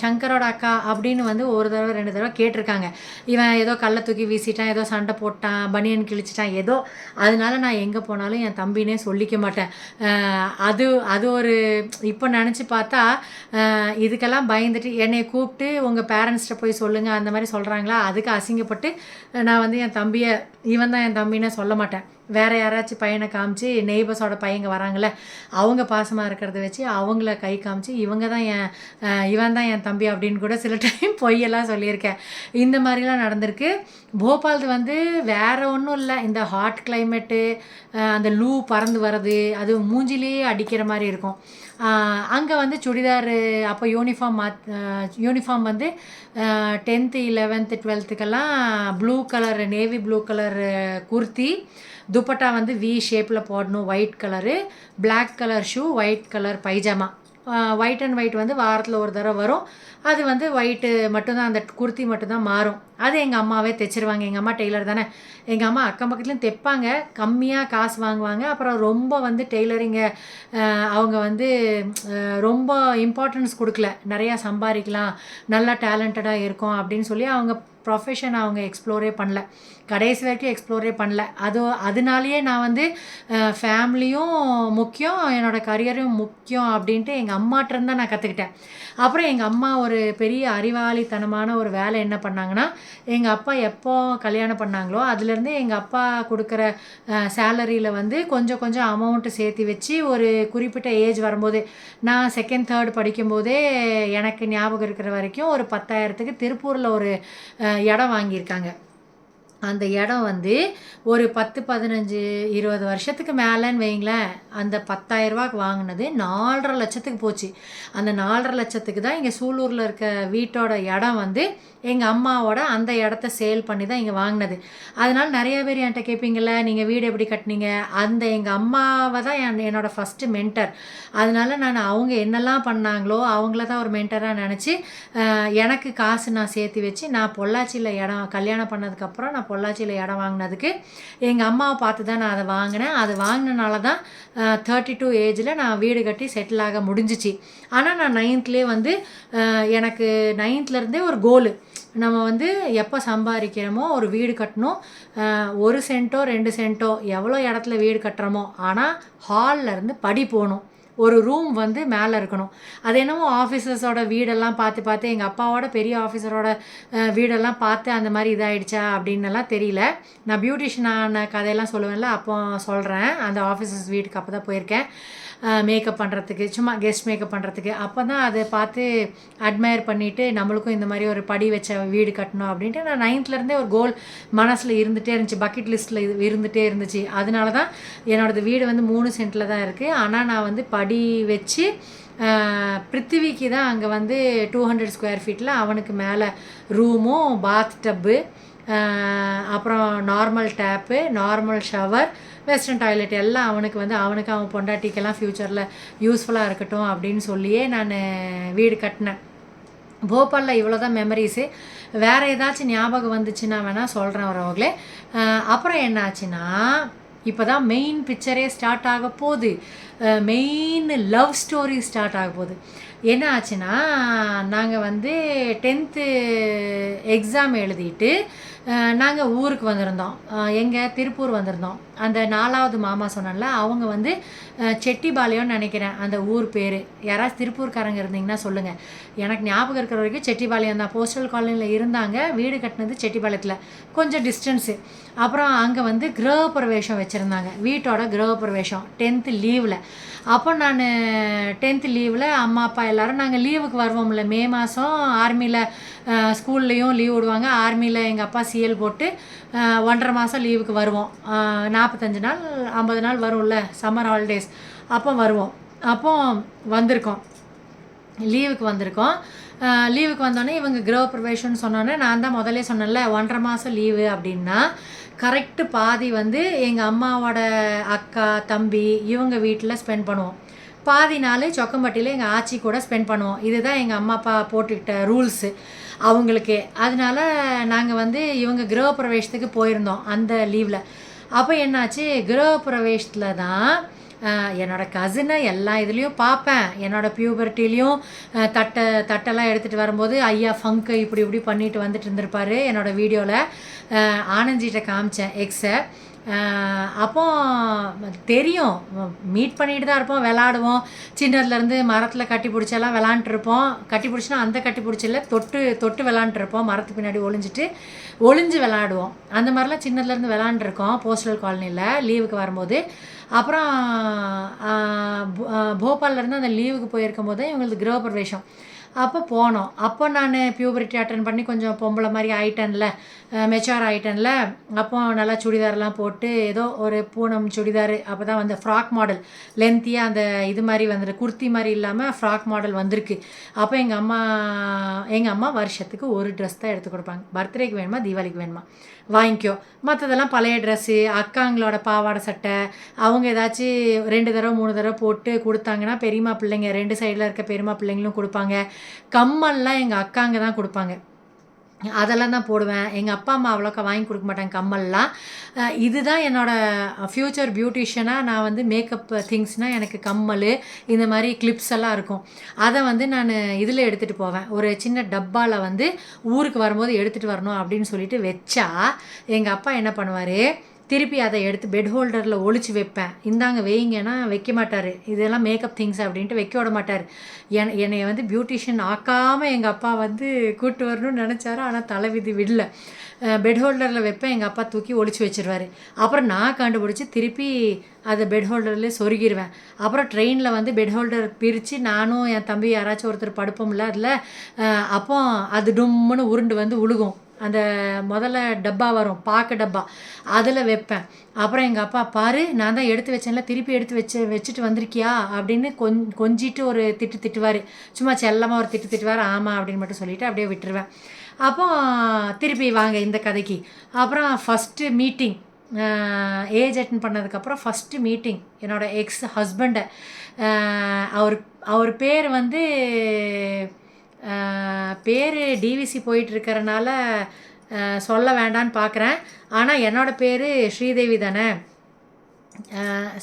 சங்கரோட அக்கா அப்படின்னு வந்து ஒரு தடவை 2 தடவை கேட்டிருக்காங்க. இவன் ஏதோ கல்லை தூக்கி வீசிட்டான், ஏதோ சண்டை போட்டான், பனியன் கிழிச்சிட்டான் ஏதோ. அதனால நான் எங்கே போனாலும் என் தம்பினே சொல்லிக்க மாட்டேன். அது ஒரு இப்போ நினச்சி பார்த்தா இதுக்கெல்லாம் பயந்துட்டு என்னை கூப்பிட்டு உங்கள் பேரண்ட்ஸ்கிட்ட போய் சொல்லுங்கள் அந்த மாதிரி சொல்கிறாங்களா, அதுக்கு அசிங்கப்பட்டு நான் வந்து என் தம்பியை இவன் தான் என் தம்பின்னு சொல்ல மாட்டேன். வேறு யாராச்சும் பையனை காமிச்சு, நெய்பர்ஸோட பையங்க வராங்கள, அவங்க பாசமாக இருக்கிறத வச்சு அவங்கள கை காமிச்சு இவன் தான் என் தம்பி அப்படின்னு கூட சில டைம் பொய்யெல்லாம் சொல்லியிருக்கேன். இந்த மாதிரிலாம் நடந்திருக்கு. போபால் வந்து வேறு ஒன்றும் இல்லை, இந்த ஹாட் கிளைமேட்டு, அந்த லூ பறந்து வர்றது, அது மூஞ்சிலேயே அடிக்கிற மாதிரி இருக்கும். அங்கே வந்து சுடிதார், அப்போ யூனிஃபார்ம் வந்து 10th 11th 12th blue colour, navy blue colour kurti, dupatta வந்து வி ஷேப்பில் போடணும், white colour, black colour shoe, white colour pyjama. White and white வந்து வாரத்தில் ஒரு தடவை வரும். அது வந்து ஒயிட்டு மட்டும்தான், அந்த குர்த்தி மட்டும்தான் மாறும். அது எங்கள் அம்மாவே தைச்சிருவாங்க. எங்கள் அம்மா டெய்லர் தானே. எங்கள் அம்மா அக்கம் பக்கத்துலேயும் தைப்பாங்க, கம்மியாக காசு வாங்குவாங்க. அப்புறம் ரொம்ப வந்து டெய்லரிங்கை அவங்க வந்து ரொம்ப இம்பார்ட்டன்ஸ் கொடுக்கல, நிறையா சம்பாதிக்கலாம், நல்லா டேலண்டடாக இருக்கும் அப்படின்னு சொல்லி அவங்க ப்ரொஃபஷன் அவங்க எக்ஸ்ப்ளோரே பண்ணல, கடைசி வரைக்கும் எக்ஸ்ப்ளோரே பண்ணல. அதனாலேயே நான் வந்து ஃபேமிலியும் முக்கியம், என்னோடய கரியரும் முக்கியம் அப்படின்ட்டு எங்கள் அம்மாட்டேருந்து தான் நான் கற்றுக்கிட்டேன். அப்புறம் எங்கள் அம்மா ஒரு பெரிய அறிவாளித்தனமான ஒரு வேலை என்ன பண்ணாங்கன்னா, எங்கள் அப்பா எப்போ கல்யாணம் பண்ணாங்களோ அதுலேருந்து எங்கள் அப்பா கொடுக்குற சேலரியில் வந்து கொஞ்சம் கொஞ்சம் அமௌண்ட்டு சேர்த்து வச்சு ஒரு குறிப்பிட்ட ஏஜ் வரும்போது, நான் செகண்ட் தேர்ட் படிக்கும்போதே எனக்கு ஞாபகம் இருக்கிற வரைக்கும் ஒரு 10,000க்கு திருப்பூரில் ஒரு இடம் வாங்கியிருக்காங்க. அந்த இடம் வந்து ஒரு 10, 15, 20 வருஷத்துக்கு மேலேன்னு வைங்களேன், அந்த 10,000 வாங்கினது 4,50,000 லட்சத்துக்கு போச்சு. அந்த 4,50,000 லட்சத்துக்கு தான் இங்கே சூலூரில் இருக்க வீட்டோட இடம் வந்து எங்கள் அம்மாவோட அந்த இடத்த சேல் பண்ணி தான் இங்கே வாங்கினது. அதனால் நிறைய பேர் என்கிட்ட கேட்பீங்கள்ல, நீங்கள் வீடு எப்படி கட்டினீங்க? அந்த எங்கள் அம்மாவை தான் என்னோடய ஃபஸ்ட்டு மென்டர். அதனால நான் அவங்க என்னெல்லாம் பண்ணாங்களோ அவங்கள தான் ஒரு மென்டராக நினச்சி எனக்கு காசு நான் சேர்த்து வச்சு நான் பொள்ளாச்சியில் இடம் கல்யாணம் பண்ணதுக்கப்புறம் நான் பொள்ளாச்சியில் இடம் வாங்கினதுக்கு எங்கள் அம்மாவை பார்த்து தான் நான் அதை வாங்கினேன். அது வாங்கினனால தான் 32 ஏஜில் நான் வீடு கட்டி செட்டில் ஆக முடிஞ்சிச்சு. ஆனால் நான் 9த்லேயே வந்து எனக்கு 9த்லேருந்தே ஒரு கோலு, நம்ம வந்து எப்போ சம்பாதிக்கிறோமோ ஒரு வீடு கட்டணும், 1 சென்ட்டோ 2 சென்ட்டோ எவ்வளோ இடத்துல வீடு கட்டுறோமோ, ஆனால் ஹால்லேருந்து படி போகணும், ஒரு ரூம் வந்து மேலே இருக்கணும். அது என்னமோ ஆஃபீஸர்ஸோட வீடெல்லாம் பார்த்து பார்த்து எங்கள் அப்பாவோட பெரிய ஆஃபீஸரோட வீடெல்லாம் பார்த்து அந்த மாதிரி இதாகிடுச்சா அப்படின்னெல்லாம் தெரியல. நான் பியூட்டிஷியனான கதையெல்லாம் சொல்லுவேன்ல, அப்போ சொல்கிறேன். அந்த ஆஃபீஸர்ஸ் வீட்டுக்கு அப்போ தான் போயிருக்கேன் மேக்கப் பண்ணுறதுக்கு, சும்மா கெஸ்ட் மேக்கப் பண்ணுறதுக்கு. அப்போ தான் அதை பார்த்து அட்மையர் பண்ணிவிட்டு நம்மளுக்கும் இந்த மாதிரி ஒரு படி வச்ச வீடு கட்டணும் அப்படின்ட்டு நான் 9த்லேருந்தே ஒரு கோல் மனசில் இருந்துகிட்டே இருந்துச்சு, பக்கெட் லிஸ்ட்டில் இருந்துகிட்டே இருந்துச்சு. அதனால தான் என்னோடது வீடு வந்து 3 சென்ட்டில் தான் இருக்குது. ஆனால் நான் வந்து படி வச்சு பிருத்திவிக்கு தான் அங்கே வந்து 200 ஸ்கொயர் ஃபீட்டில் அவனுக்கு மேலே ரூமும் பாத் டப்பு, அப்புறம் normal tap, normal shower, western toilet எல்லாம் அவனுக்கு வந்து அவன் பொண்டாட்டிக்கெல்லாம் ஃப்யூச்சரில் யூஸ்ஃபுல்லாக இருக்கட்டும் அப்படின்னு சொல்லியே நான் வீடு கட்டினேன். போபாலில் இவ்வளோ தான் மெமரிஸு. வேறு ஏதாச்சும் ஞாபகம் வந்துச்சுன்னா வேணால் சொல்கிறேன் வரவங்களே. அப்புறம் என்ன ஆச்சுன்னா, இப்போ தான் மெயின் பிக்சரே ஸ்டார்ட் ஆக போகுது, மெயின் லவ் ஸ்டோரி ஸ்டார்ட் ஆக போகுது. என்ன ஆச்சுன்னா, நாங்கள் வந்து 10th எக்ஸாம் எழுதிட்டு நாங்கள் ஊருக்கு வந்திருந்தோம். எங்கே திருப்பூர் வந்திருந்தோம். அந்த 4வது மாமா சொன்னேன்ல, அவங்க வந்து செட்டிபாளையம்னு நினைக்கிறேன் அந்த ஊர் பேர். யாராவது திருப்பூர்காரங்க இருந்தீங்கன்னா சொல்லுங்கள். எனக்கு ஞாபகம் இருக்கிற வரைக்கும் செட்டிபாளையம் தான். போஸ்டல் காலனியில் இருந்தாங்க, வீடு கட்டினது செட்டிபாளையத்தில், கொஞ்சம் டிஸ்டன்ஸு. அப்புறம் அங்கே வந்து கிரகப்பிரவேசம் வச்சுருந்தாங்க, வீட்டோட கிரகப்பிரவேசம் 10th லீவில். அப்போ நான் 10th லீவில் அம்மா அப்பா எல்லோரும் நாங்கள் லீவுக்கு வருவோம்ல, மே மாதம் ஆர்மியில் ஸ்கூல்லையும் லீவ் விடுவாங்க. ஆர்மியில் எங்கள் அப்பா சிஎல் போட்டு 1.5 மாதம் லீவுக்கு வருவோம். 45 நாள் 50 நாள் வரும்ல சம்மர் ஹாலிடேஸ், அப்போ வருவோம். அப்போ வந்திருக்கோம், லீவுக்கு வந்திருக்கோம். லீவுக்கு வந்தோடனே இவங்க கிரகப்பிரவேசம்னு சொன்னோன்னே நான் தான் முதல்ல சொன்னேன்ல 1.5 மாதம் லீவு அப்படின்னா, கரெக்டு பாதி வந்து எங்கள் அம்மாவோட அக்கா தம்பி இவங்க வீட்டில் ஸ்பெண்ட் பண்ணுவோம், பாதி நாள் சொக்கம்பட்டியில் எங்கள் ஆச்சி கூட ஸ்பெண்ட் பண்ணுவோம். இதுதான் எங்கள் அம்மா அப்பா போட்டுக்கிட்ட ரூல்ஸு அவங்களுக்கு. அதனால நாங்கள் வந்து இவங்க கிரகப்பிரவேசத்துக்கு போயிருந்தோம் அந்த லீவில். அப்போ என்னாச்சு, கிரகப்பிரவேசத்தில் தான் என்னோடய கசினை எல்லா இதுலேயும் பார்ப்பேன். என்னோடய பியூபர்ட்டிலையும் தட்டெல்லாம் எடுத்துகிட்டு வரும்போது ஐயா ஃபங்கு இப்படி பண்ணிட்டு வந்துட்டு இருந்திருப்பார். என்னோடய வீடியோவில் ஆனந்திகிட்ட காமிச்சேன் எக்ஸை. அப்போ தெரியும், மீட் பண்ணிட்டு தான் இருப்போம், விளாடுவோம். சின்னதுலேருந்து மரத்தில் கட்டி பிடிச்செல்லாம் விளாண்டுருப்போம். கட்டி பிடிச்சினா அந்த கட்டி பிடிச்சில தொட்டு விளாண்டுருப்போம், மரத்துக்கு பின்னாடி ஒளிஞ்சு விளாடுவோம். அந்த மாதிரிலாம் சின்னதுலேருந்து விளாண்டுருக்கோம் போஸ்டல் காலனியில் லீவுக்கு வரும்போது. அப்புறம் போபால்லேருந்து அந்த லீவுக்கு போயிருக்கும் போது இவங்களுக்கு கிரகப்பிரவேசம் அப்போ போனோம். அப்போ நான் பியூபரிட்டி அட்டன் பண்ணி கொஞ்சம் பொம்பளை மாதிரி ஆயிட்டேன்ல, மெச்சூர் ஆகிட்டேன்ல. அப்போ நல்லா சுடிதார்லாம் போட்டு ஏதோ ஒரு பூனம் சுடிதார், அப்போ தான் வந்து ஃப்ராக் மாடல் லென்த்தியாக அந்த இது மாதிரி வந்துருக்கு, குர்த்தி மாதிரி இல்லாமல் ஃப்ராக் மாடல் வந்திருக்கு. அப்போ எங்கள் அம்மா வருஷத்துக்கு ஒரு ட்ரெஸ் தான் எடுத்து கொடுப்பாங்க. பர்த்டேக்கு வேணுமா தீபாவளிக்கு வேணுமா வாங்கிக்கோ, மற்றதெல்லாம் பழைய ட்ரெஸ்ஸு, அக்காங்களோட பாவாடை சட்டை அவங்க ஏதாச்சும் 2 தடவை 3 தடவை போட்டு கொடுத்தாங்கன்னா பெரியம்மா பிள்ளைங்க 2 சைடில் இருக்க பெரியம்மா பிள்ளைங்களும் கொடுப்பாங்க. கம்மல்லாம் எங்கள் அக்காங்க தான் கொடுப்பாங்க. அதெல்லாம் தான் போடுவேன். எங்கள் அப்பா அம்மா அவ்வளோக்கா வாங்கி கொடுக்க மாட்டாங்க கம்மல்லாம். இதுதான் என்னோடய ஃப்யூச்சர் பியூட்டிஷியனாக நான் வந்து மேக்கப் திங்ஸ்னால் எனக்கு கம்மல் இந்த மாதிரி கிளிப்ஸ் எல்லாம் இருக்கும். அதை வந்து நான் இதில் எடுத்துகிட்டு போவேன். ஒரு சின்ன டப்பாவில் வந்து ஊருக்கு வரும்போது எடுத்துகிட்டு வரணும் அப்படின்னு சொல்லிட்டு வச்சா எங்கள் அப்பா என்ன பண்ணுவார், திருப்பி அதை எடுத்து பெட் ஹோல்டரில் ஒளிச்சு வைப்பேன். இந்தாங்க வைங்கன்னா வைக்க மாட்டார். இதெல்லாம் மேக்கப் திங்ஸ் அப்படின்ட்டு வைக்க விட மாட்டார். என்னை வந்து பியூட்டிஷியன் ஆக்காமல் எங்கள் அப்பா வந்து கூப்பிட்டு வரணும்னு நினச்சாரு. ஆனால் தலைவிதி விடல. பெட் ஹோல்டரில் வைப்பேன், எங்கள் அப்பா தூக்கி ஒளிச்சு வச்சிருவார். அப்புறம் நான் கண்டுபிடிச்சி திருப்பி அதை பெட் ஹோல்டர்லேயே சொருகிடுவேன். அப்புறம் ட்ரெயினில் வந்து பெட் ஹோல்டர் பிரித்து நானும் என் தம்பி யாராச்சும் ஒருத்தர் படுப்போம்ல அதில், அப்போ அது டும்முன்னு உருண்டு வந்து உழுகும். அந்த முதல்ல டப்பா வரும், பாக்கு டப்பா, அதில் வைப்பேன். அப்புறம் எங்கள் அப்பா பாரு நான் தான் எடுத்து வச்சேன்ல, திருப்பி எடுத்து வச்சுட்டு வந்திருக்கியா அப்படின்னு கொஞ்சிட்டு ஒரு திட்டுவார். சும்மா செல்லமாக ஒரு திட்டுவார். ஆமாம் அப்படின்னு மட்டும் சொல்லிவிட்டு அப்படியே விட்டுருவேன். அப்போ திருப்பி வாங்க இந்த கதைக்கு. அப்புறம் ஃபஸ்ட்டு மீட்டிங், ஏஜ் அட்டன் பண்ணதுக்கப்புறம் ஃபஸ்ட்டு மீட்டிங் என்னோடய எக்ஸ் ஹஸ்பண்டை. அவர் பேர் வந்து பேர் டிவிசி போயிட்டுருக்கிறனால சொல்ல வேண்டான்னு பார்க்குறேன். ஆனால் என்னோடய பேர் ஸ்ரீதேவி தானே.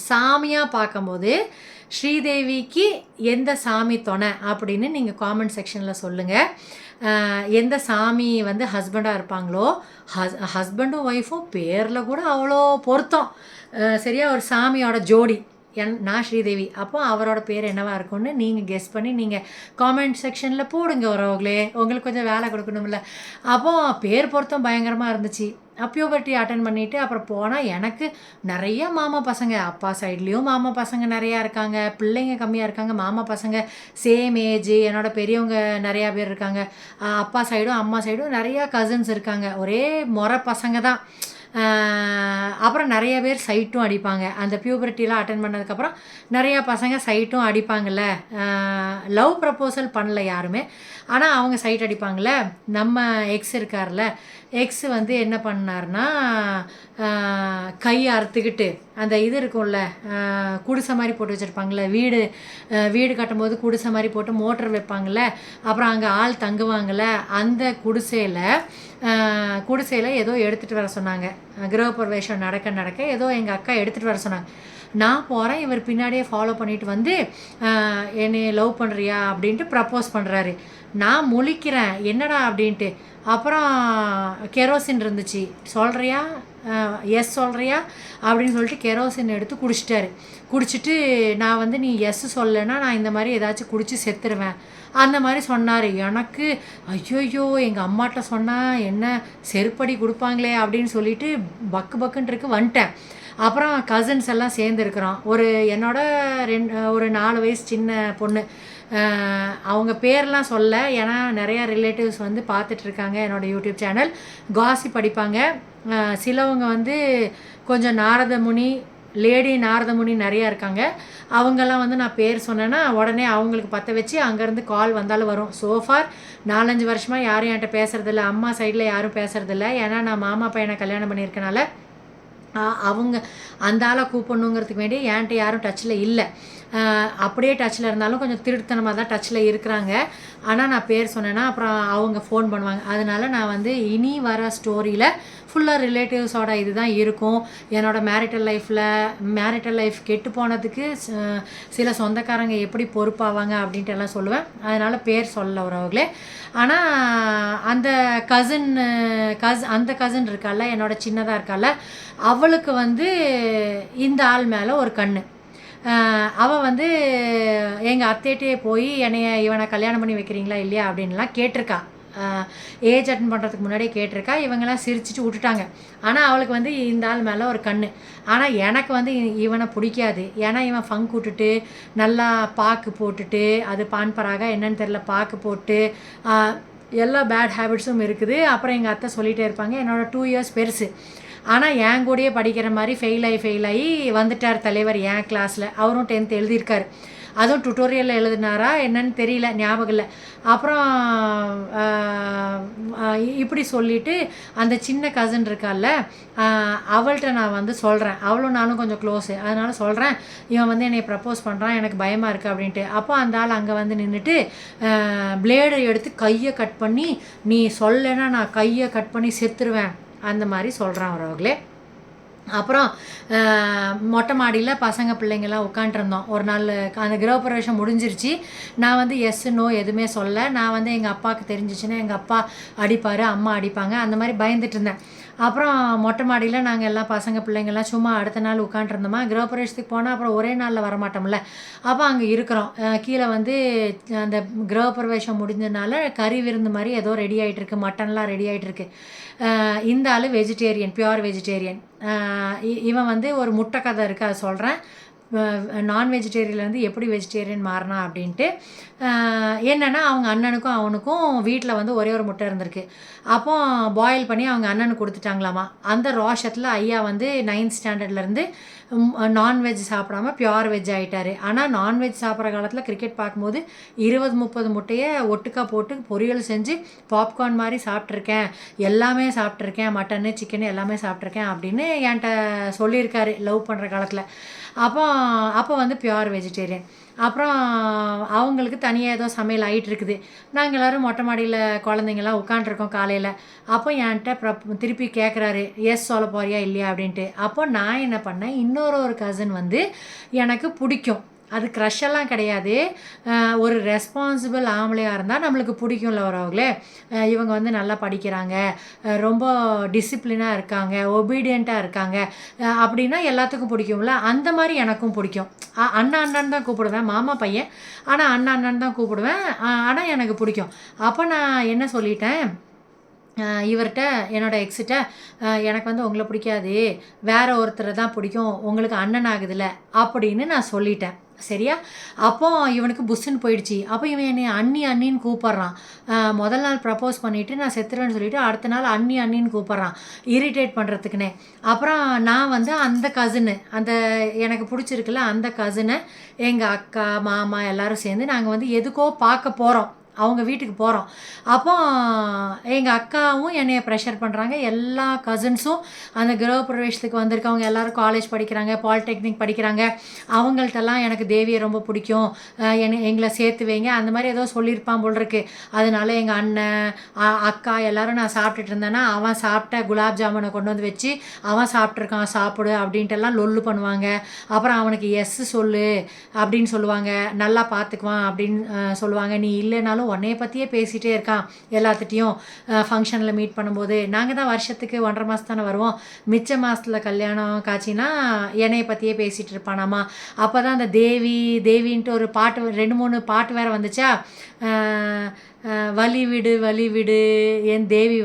சாமியாக பார்க்கும்போது ஸ்ரீதேவிக்கு எந்த சாமி துணை அப்படின்னு நீங்கள் காமெண்ட் செக்ஷனில் சொல்லுங்கள். எந்த சாமி வந்து ஹஸ்பண்டாக இருப்பாங்களோ, ஹஸ்பண்டும் ஒய்ஃபும் பேரில் கூட அவ்வளோ பொருத்தம். சரியா, ஒரு சாமியோட ஜோடி. நான் ஸ்ரீதேவி. அப்போ அவரோட பேர் என்னவாக இருக்கும்னு நீங்கள் கெஸ் பண்ணி நீங்கள் காமெண்ட் செக்ஷனில் போடுங்க. வரவங்களே உங்களுக்கு கொஞ்சம் வேலை கொடுக்கணும்ல. அப்போது பேர் பொருத்தம் பயங்கரமாக இருந்துச்சு. பியூபர்ட்டி அட்டன் பண்ணிவிட்டு அப்புறம் போனால் எனக்கு நிறைய மாமா பசங்க, அப்பா சைட்லேயும் மாமா பசங்க நிறையா இருக்காங்க, பிள்ளைங்க கம்மியாக இருக்காங்க, மாமா பசங்க சேம் ஏஜ், என்னோடய பெரியவங்க நிறையா பேர் இருக்காங்க, அப்பா சைடும் அம்மா சைடும் நிறையா கசின்ஸ் இருக்காங்க. ஒரே முறை பசங்க தான். அப்புறம் நிறைய பேர் சைட்டும் அடிப்பாங்க. அந்த பியூபர்ட்டிலாம் அட்டன் பண்ணதுக்கப்புறம் நிறையா பசங்க சைட்டும் அடிப்பாங்கள்ல. லவ் ப்ரப்போசல் பண்ணல யாருமே, ஆனால் அவங்க சைட் அடிப்பாங்கள்ல. நம்ம எக்ஸ் இருக்கார்ல, எக்ஸ் வந்து என்ன பண்ணார்னா, கையை அறுத்துக்கிட்டு அந்த இது இருக்கும்ல, குடிசை மாதிரி போட்டு வச்சுருப்பாங்கள்ல, வீடு கட்டும்போது குடிசை மாதிரி போட்டு மோட்டர் வைப்பாங்கள்ல, அப்புறம் அங்கே ஆள் தங்குவாங்கள்ல, அந்த குடிசையில் ஏதோ எடுத்துகிட்டு வர சொன்னாங்க. கிரகப்பிரவேசம் நடக்க ஏதோ எங்கள் அக்கா எடுத்துகிட்டு வர சொன்னாங்க. நான் போகிறேன், இவர் பின்னாடியே ஃபாலோ பண்ணிட்டு வந்து என்னை லவ் பண்ணுறியா அப்படின்ட்டு ப்ரப்போஸ் பண்ணுறாரு. நான் முழிக்கிறேன் என்னடா அப்படின்ட்டு. அப்புறம் கெரோசின் இருந்துச்சு, சொல்கிறியா, எஸ் சொல்கிறியா அப்படின்னு சொல்லிட்டு கெரோசின் எடுத்து குடிச்சிட்டு நான் வந்து நீ எஸ் சொல்லலைன்னா நான் இந்த மாதிரி ஏதாச்சும் குடித்து செத்துருவேன் அந்த மாதிரி சொன்னார். எனக்கு ஐயோயோ எங்கள் அம்மாட்ட சொன்னால் என்ன செருப்படி கொடுப்பாங்களே அப்படின்னு சொல்லிட்டு பக்குன்ட்டுருக்கு வந்துட்டேன். அப்புறம் கசின்ஸ் எல்லாம் சேர்ந்துருக்குறோம். என்னோட ஒரு 4 வயசு சின்ன பொண்ணு, அவங்க பேர்லாம் சொல்ல, ஏன்னா நிறையா ரிலேட்டிவ்ஸ் வந்து பார்த்துட்ருக்காங்க என்னோடய யூடியூப் சேனல், காசி படிப்பாங்க. சிலவங்க வந்து கொஞ்சம் லேடி நாரதமுனி நிறையா இருக்காங்க. அவங்கெல்லாம் வந்து நான் பேர் சொன்னேன்னா உடனே அவங்களுக்கு பற்ற வச்சு அங்கேருந்து கால் வந்தாலும் வரும். சோஃபார் 4-5 வருஷமாக யாரும் என்கிட்ட பேசுகிறதில்ல, அம்மா சைடில் யாரும் பேசுகிறதில்ல. ஏன்னா நான் மாமா பையனை கல்யாணம் பண்ணியிருக்கனால அவங்க அந்த ஆளை கூப்பிடணுங்கிறதுக்கு வேண்டி என்கிட்ட யாரும் டச்சில் இல்லை. அப்படியே டச்சில் இருந்தாலும் கொஞ்சம் திருட்டுத்தனமாக தான் டச்சில் இருக்கிறாங்க. ஆனால் நான் பேர் சொன்னேன்னா அப்புறம் அவங்க ஃபோன் பண்ணுவாங்க. அதனால் நான் வந்து இனி வர ஸ்டோரியில் ஃபுல்லாக ரிலேட்டிவ்ஸோட இது தான் இருக்கும். என்னோடய மேரிட்டல் லைஃப் கெட்டு போனதுக்கு சில சொந்தக்காரங்க எப்படி பொறுப்பாவாங்க அப்படின்ட்டு எல்லாம் சொல்லுவேன். அதனால் பேர் சொல்ல வரவங்களே. ஆனால் அந்த கசின் இருக்கால, என்னோடய சின்னதாக இருக்கால, அவளுக்கு வந்து இந்த ஆள் மேலே ஒரு கண்ணு. அவள் வந்து எங்கள் அத்தைகிட்டே போய் இவனை கல்யாணம் பண்ணி வைக்கிறீங்களா இல்லையா அப்படின்லாம் கேட்டிருக்கா. ஏஜ் அட்டன் பண்ணுறதுக்கு முன்னாடியே கேட்டிருக்கா. இவங்கெல்லாம் சிரிச்சிட்டு விட்டுட்டாங்க. ஆனால் அவளுக்கு வந்து இந்த ஆள் மேலே ஒரு கண்ணு. ஆனால் எனக்கு வந்து இவனை பிடிக்காது. ஏன்னா இவன் ஃபங்க் விட்டுட்டு நல்லா பாக்கு போட்டுட்டு, அது பான்பராக என்னன்னு தெரில, பாக்கு போட்டு எல்லா பேட் ஹேபிட்ஸும் இருக்குது. அப்புறம் எங்கள் அத்தை சொல்லிகிட்டே இருப்பாங்க. என்னோடய 2 இயர்ஸ் பெருசு. ஆனால் என் கூடயே படிக்கிற மாதிரி ஃபெயில் ஆகி வந்துட்டார் தலைவர் என் கிளாஸில். அவரும் 10th எழுதியிருக்கார். அதுவும் டுட்டோரியலில் எழுதினாரா என்னன்னு தெரியல, ஞாபகம் இல்லை. அப்புறம் இப்படி சொல்லிவிட்டு அந்த சின்ன கசின் இருக்கால, அவள்கிட்ட நான் வந்து சொல்கிறேன், அவளும் நானும் கொஞ்சம் க்ளோஸு, அதனால் சொல்கிறேன் இவன் வந்து என்னை ப்ரப்போஸ் பண்ணுறான், எனக்கு பயமாக இருக்குது அப்படின்ட்டு. அப்போ அந்த ஆள் அங்கே வந்து நின்றுட்டு பிளேடை எடுத்து கையை கட் பண்ணி, நீ சொல்லலைன்னா நான் கையை கட் பண்ணி செத்துருவேன் அந்த மாதிரி சொல்கிறான் அவர்களே. அப்புறம் மொட்டை மாடியில் பசங்க பிள்ளைங்கள்லாம் உட்காண்ட்ருந்தோம் ஒரு நாள். அந்த கிரகப்பிரவேசம் முடிஞ்சிருச்சு. நான் வந்து எஸ் நோ எதுவுமே சொல்ல. நான் வந்து எங்கள் அப்பாவுக்கு தெரிஞ்சிச்சுன்னா எங்கள் அப்பா அடிப்பார், அம்மா அடிப்பாங்க, அந்த மாதிரி பயந்துட்டு இருந்தேன். அப்புறம் மொட்டை மாடியில் நாங்கள் எல்லாம் பசங்க பிள்ளைங்கள்லாம் சும்மா அடுத்த நாள் உட்காண்ட்ருந்தோமா. கிரகப்பிரவேசத்துக்கு போனால் அப்புறம் ஒரே நாளில் வரமாட்டோம்ல. அப்போ அங்கே இருக்கிறோம். கீழே வந்து அந்த கிரகப்பிரவேசம் முடிஞ்சதுனால கறி விருந்து மாதிரி ஏதோ ரெடி ஆகிட்டுருக்கு, மட்டன்லாம் ரெடி ஆகிட்டுருக்கு. இந்த ஆள் வெஜிடேரியன், பியூர் வெஜிடேரியன். இவன் வந்து ஒரு முட்டை கதை இருக்குது, அதை சொல்கிறேன். நான் வெஜிடேரியன்லேருந்து எப்படி வெஜிடேரியன் மாறினா அப்படின்ட்டு. என்னென்னா அவங்க அண்ணனுக்கும் அவனுக்கும் வீட்டில் வந்து ஒரே ஒரு முட்டை இருந்திருக்கு. அப்போ பாயில் பண்ணி அவங்க அண்ணனுக்கு கொடுத்துட்டாங்களாமா. அந்த ரோஷத்தில் ஐயா வந்து 9th ஸ்டாண்டர்ட்லேருந்து நான்வெஜ் சாப்பிடாம பியூர் வெஜ் ஆகிட்டார். ஆனால் நான்வெஜ் சாப்பிட்ற காலத்தில் கிரிக்கெட் பார்க்கும்போது 20-30 முட்டையை ஒட்டுக்கா போட்டு பொரியல் செஞ்சு பாப்கார்ன் மாதிரி சாப்பிட்ருக்கேன், எல்லாமே சாப்பிட்ருக்கேன், மட்டனு சிக்கனு எல்லாமே சாப்பிட்ருக்கேன் அப்படின்னு என்கிட்ட சொல்லியிருக்காரு லவ் பண்ணுற காலத்தில். அப்போ வந்து பியூர் வெஜிடேரியன். அப்புறம் அவங்களுக்கு தனியாக ஏதோ சமையல் ஆகிட்டு இருக்குது. நாங்கள் எல்லோரும் மொட்டை மாடியில் குழந்தைங்கள்லாம் உட்காண்ட்ருக்கோம் காலையில். அப்போ என்கிட்ட திருப்பி கேட்குறாரு, எஸ் சொல்ல போறியா இல்லையா அப்படின்ட்டு. அப்போ நான் என்ன பண்ணேன், இன்னொரு கசின் வந்து எனக்கு பிடிக்கும், அது க்ரஷெல்லாம் கிடையாது, ஒரு ரெஸ்பான்சிபிள் ஆம்பளையாக இருந்தால் நம்மளுக்கு பிடிக்கும்ல வரவங்களே. இவங்க வந்து நல்லா படிக்கிறாங்க, ரொம்ப டிசிப்ளினாக இருக்காங்க, ஒபீடியண்ட்டாக இருக்காங்க அப்படின்னா எல்லாத்துக்கும் பிடிக்கும்ல. அந்த மாதிரி எனக்கும் பிடிக்கும். அண்ணன் தான் கூப்பிடுவேன், மாமா பையன், ஆனால் அண்ணன் தான் கூப்பிடுவேன், ஆனால் எனக்கு பிடிக்கும். அப்போ நான் என்ன சொல்லிட்டேன் இவர்கிட்ட, என்னோடய எக்ஸிட்ட, எனக்கு வந்து உங்களை பிடிக்காது, வேற ஒருத்தரை தான் பிடிக்கும், உங்களுக்கு அண்ணன் ஆகுதுல்ல அப்படின்னு நான் சொல்லிட்டேன். சரியா? அப்போ இவனுக்கு புஷ்ஷுன்னு போயிடுச்சு. அப்போ இவன் என்னை அண்ணின்னு கூப்பிட்றான். முதல் நாள் ப்ரப்போஸ் பண்ணிவிட்டு நான் செத்துருவேன்னு சொல்லிவிட்டு அடுத்த நாள் அண்ணின்னு கூப்பிட்றான், இரிட்டேட் பண்ணுறதுக்குன்னே. அப்புறம் நான் வந்து அந்த கசினு, அந்த எனக்கு பிடிச்சிருக்குல்ல அந்த கசினை எங்கள் அக்கா மாமா எல்லோரும் சேர்ந்து நாங்கள் வந்து எதுக்கோ பார்க்க போகிறோம், அவங்க வீட்டுக்கு போகிறோம். அப்போ எங்கள் அக்காவும் என்னைய ப்ரெஷர் பண்ணுறாங்க. எல்லா கசின்ஸும் அந்த கிரகப்பிரவேசத்துக்கு வந்திருக்கவங்க எல்லோரும் காலேஜ் படிக்கிறாங்க, பாலிடெக்னிக் படிக்கிறாங்க. அவங்கள்ட்டெல்லாம் எனக்கு தேவியை ரொம்ப பிடிக்கும், எங்களை சேர்த்து வைங்க அந்த மாதிரி ஏதோ சொல்லியிருப்பான் போல் இருக்கு. அதனால எங்கள் அண்ணன் அக்கா எல்லோரும் நான் சாப்பிட்டுட்டு இருந்தேன்னா அவன் சாப்பிட்ட குலாப் ஜாமுனை கொண்டு வந்து வச்சு அவன் சாப்பிட்ருக்கான் சாப்பிடு அப்படின்ட்டுலாம் லொல்லு பண்ணுவாங்க. அப்புறம் அவனுக்கு எஸ் சொல்லு அப்படின்னு சொல்லுவாங்க, நல்லா பார்த்துக்குவான் அப்படின்னு சொல்லுவாங்க. நீ இல்லைனாலும் உன்னைய பற்றியே பேசிகிட்டே இருக்கான் எல்லாத்துட்டையும். ஃபங்க்ஷனில் மீட் பண்ணும்போது நாங்கள் தான் வருஷத்துக்கு 1.5 மாதம் தானே வருவோம், மிச்ச மாதத்தில் கல்யாணம் காட்சின்னா என்னைய பற்றியே பேசிகிட்டு இருப்பானாமா. அப்போ தான் அந்த தேவின்ட்டு ஒரு பாட்டு 2-3 பாட்டு வேறு வந்துச்சா, வழி விடு என் தேவி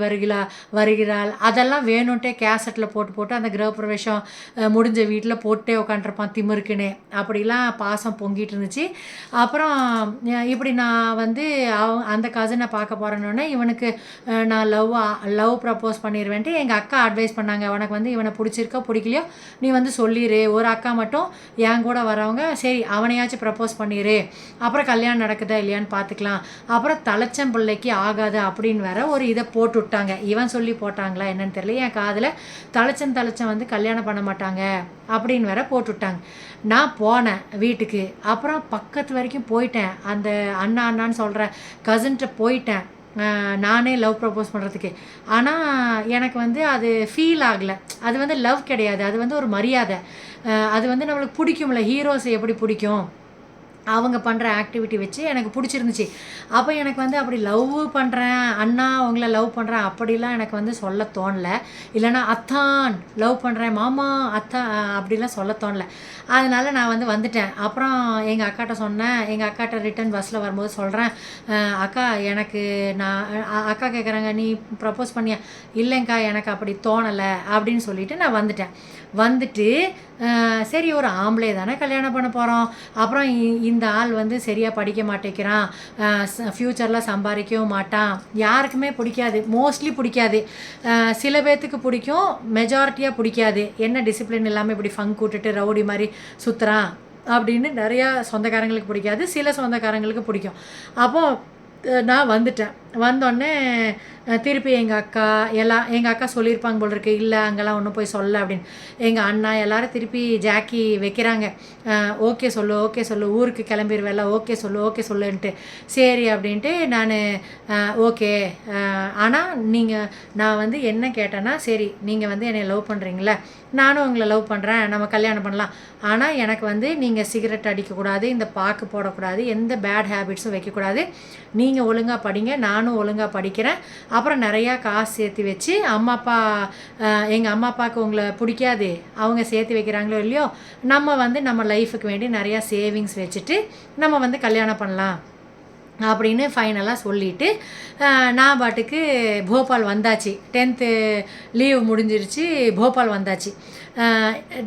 வருகிறாள், அதெல்லாம் வேணும்ட்டே கேசட்டில் போட்டு அந்த கிரகப்பிரவேசம் முடிஞ்ச வீட்டில் போட்டே உட்காண்ட்ருப்பான் திமிருக்குன்னு. அப்படிலாம் பாசம் பொங்கிட்டு இருந்துச்சு. அப்புறம் இப்படி நான் வந்து அந்த கசினை பார்க்க போகிறேன்னொன்னே இவனுக்கு நான் லவ் ப்ரப்போஸ் பண்ணிடுவேன்ட்டு எங்கள் அக்கா அட்வைஸ் பண்ணாங்க, உனக்கு வந்து இவனை பிடிச்சிருக்கோ பிடிக்கலையோ நீ வந்து சொல்லிடு, ஒரு அக்கா மட்டும் என் கூட வரவங்க சரி அவனையாச்சும் ப்ரப்போஸ் பண்ணிடு, அப்புறம் கல்யாணம் நடக்குதா இல்லையான்னு பார்த்துக்கலாம், அப்புறம் தலைச்சம் பிள்ளைக்கு ஆகாது அப்படின்னு வேற ஒரு இதை போட்டு விட்டாங்க. இவன் சொல்லி போட்டாங்களா என்னன்னு தெரியல, என் காதில் தலைச்சம் வந்து கல்யாணம் பண்ண மாட்டாங்க அப்படின்னு வேற போட்டு விட்டாங்க. நான் போனேன் வீட்டுக்கு. அப்புறம் பக்கத்து வரைக்கும் போயிட்டேன், அந்த அண்ணான்னு சொல்கிற கசின்கிட்ட போயிட்டேன் நானே லவ் ப்ரப்போஸ் பண்ணுறதுக்கு. ஆனால் எனக்கு வந்து அது ஃபீல் ஆகலை. அது வந்து லவ் கிடையாது, அது வந்து ஒரு மரியாதை. அது வந்து நம்மளுக்கு பிடிக்கும்ல, ஹீரோஸை எப்படி பிடிக்கும், அவங்க பண்ணுற ஆக்டிவிட்டி வச்சு எனக்கு பிடிச்சிருந்துச்சி. அப்போ எனக்கு வந்து அப்படி லவ் பண்ணுறேன், அண்ணா உங்களை லவ் பண்ணுறேன் அப்படிலாம் எனக்கு வந்து சொல்ல தோணலை. இல்லைனா அத்தான் லவ் பண்ணுறேன், மாமா அத்தான் அப்படிலாம் சொல்ல தோணலை. அதனால் நான் வந்து வந்துட்டேன். அப்புறம் எங்கள் அக்காட்ட சொன்னேன், எங்கள் அக்காட்ட ரிட்டன் பஸ்ஸில் வரும்போது சொல்கிறேன், அக்கா எனக்கு அக்கா கேட்குறாங்க நீ ப்ரப்போஸ் பண்ணியா, இல்லைங்க்கா எனக்கு அப்படி தோணலை அப்படின்னு சொல்லிவிட்டு நான் வந்துட்டு சரி ஒரு ஆம்பளை தானே கல்யாணம் பண்ண போகிறோம், அப்புறம் இந்த ஆள் வந்து சரியாக படிக்க மாட்டேங்கிறான், ஃப்யூச்சரில் சம்பாதிக்கவும் மாட்டான், யாருக்குமே பிடிக்காது, மோஸ்ட்லி பிடிக்காது, சில பேர்த்துக்கு பிடிக்கும், மெஜாரிட்டியாக பிடிக்காது. என்ன டிசிப்ளின் இல்லாமல் இப்படி ஃபங்க் கூட்டுட்டு ரவுடி மாதிரி சுற்றுறான் அப்படின்னு நிறையா சொந்தக்காரங்களுக்கு பிடிக்காது, சில சொந்தக்காரங்களுக்கு பிடிக்கும். அப்போது நான் வந்துட்டேன். வந்தோடனே திருப்பி எங்கள் அக்கா சொல்லியிருப்பாங்க போல் இருக்கு, இல்லை அங்கெல்லாம் ஒன்றும் போய் சொல்ல அப்படின்னு. எங்கள் அண்ணா எல்லோரும் திருப்பி ஜாக்கி வைக்கிறாங்க, ஓகே சொல்லு ஊருக்கு கிளம்பிடுவேல, ஓகே சொல்லுன்ட்டு. சரி அப்படின்ட்டு நான் ஓகே. ஆனால் நான் வந்து என்ன கேட்டேன்னா, சரி நீங்கள் வந்து என்னை லவ் பண்ணுறீங்களே, நானும் உங்களை லவ் பண்ணுறேன், நம்ம கல்யாணம் பண்ணலாம். ஆனால் எனக்கு வந்து நீங்கள் சிகரெட் அடிக்கக்கூடாது, இந்த பாக்கு போடக்கூடாது, எந்த பேட் ஹேபிட்ஸும் வைக்கக்கூடாது, நீங்கள் ஒழுங்காக படிங்க, நானும் ஒழுங்காக படிக்கிறேன். அப்புறம் நிறையா காசு சேர்த்து வச்சு எங்கள் அம்மா அப்பாவுக்கு உங்களை பிடிக்காது, அவங்க சேர்த்து வைக்கிறாங்களோ இல்லையோ, நம்ம வந்து நம்ம லைஃபுக்கு வேண்டி நிறையா சேவிங்ஸ் வச்சுட்டு நம்ம வந்து கல்யாணம் பண்ணலாம் அப்படின்னு ஃபைனலாக சொல்லிவிட்டு நான் பாட்டுக்கு போபால் வந்தாச்சு. 10th லீவ் முடிஞ்சிருச்சு, போபால் வந்தாச்சு.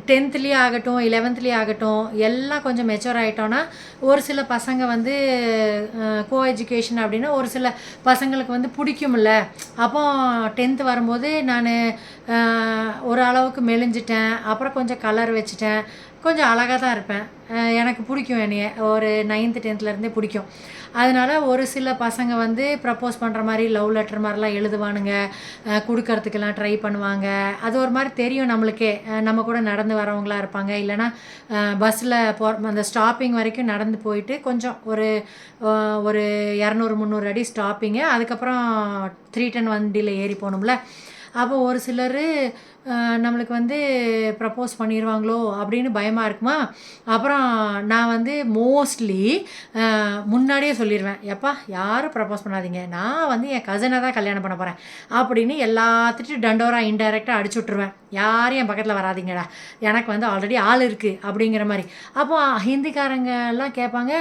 10th ஆகட்டும் 11th ஆகட்டும் எல்லாம் கொஞ்சம் மெச்சூர் ஆகிட்டோன்னா, ஒரு சில பசங்க வந்து கோ எஜுகேஷன் அப்படின்னா ஒரு சில பசங்களுக்கு வந்து பிடிக்கும்ல. அப்போ 10th வரும்போது நான் ஒரு அளவுக்கு மெலிஞ்சிட்டேன், அப்புறம் கொஞ்சம் கலர் வச்சுட்டேன், கொஞ்சம் அழகாக தான் இருப்பேன். எனக்கு பிடிக்கும், என்னைய ஒரு 9th 10thலேருந்தே பிடிக்கும். அதனால் ஒரு சில பசங்க வந்து ப்ரப்போஸ் பண்ணுற மாதிரி லவ் லெட்டர் மாதிரிலாம் எழுதுவானுங்க, கொடுக்கறதுக்கெல்லாம் ட்ரை பண்ணுவாங்க. அது ஒரு மாதிரி தெரியும் நம்மளுக்கே. நம்ம கூட நடந்து வரவங்களாக இருப்பாங்க, இல்லைனா பஸ்ஸில் அந்த ஸ்டாப்பிங் வரைக்கும் நடந்து போயிட்டு கொஞ்சம் ஒரு 200-300 அடி ஸ்டாப்பிங்கு, அதுக்கப்புறம் 310 வண்டியில் ஏறி போகணும்ல. அப்போ ஒரு சிலர் நம்மளுக்கு வந்து ப்ரப்போஸ் பண்ணிடுவாங்களோ அப்படின்னு பயமாக இருக்குமா. அப்புறம் நான் வந்து மோஸ்ட்லி முன்னாடியே சொல்லிடுவேன், எப்பா யாரும் ப்ரப்போஸ் பண்ணாதீங்க, நான் வந்து என் கசினை தான் கல்யாணம் பண்ண போகிறேன் அப்படின்னு எல்லாத்துட்டும் டண்டோரா இன்டைரக்டாக அடிச்சு விட்ருவேன். யாரும் என் பக்கத்தில் வராதிங்கடா, எனக்கு வந்து ஆல்ரெடி ஆள் இருக்குது அப்படிங்கிற மாதிரி. அப்போ ஹிந்திக்காரங்க எல்லாம் கேட்பாங்க,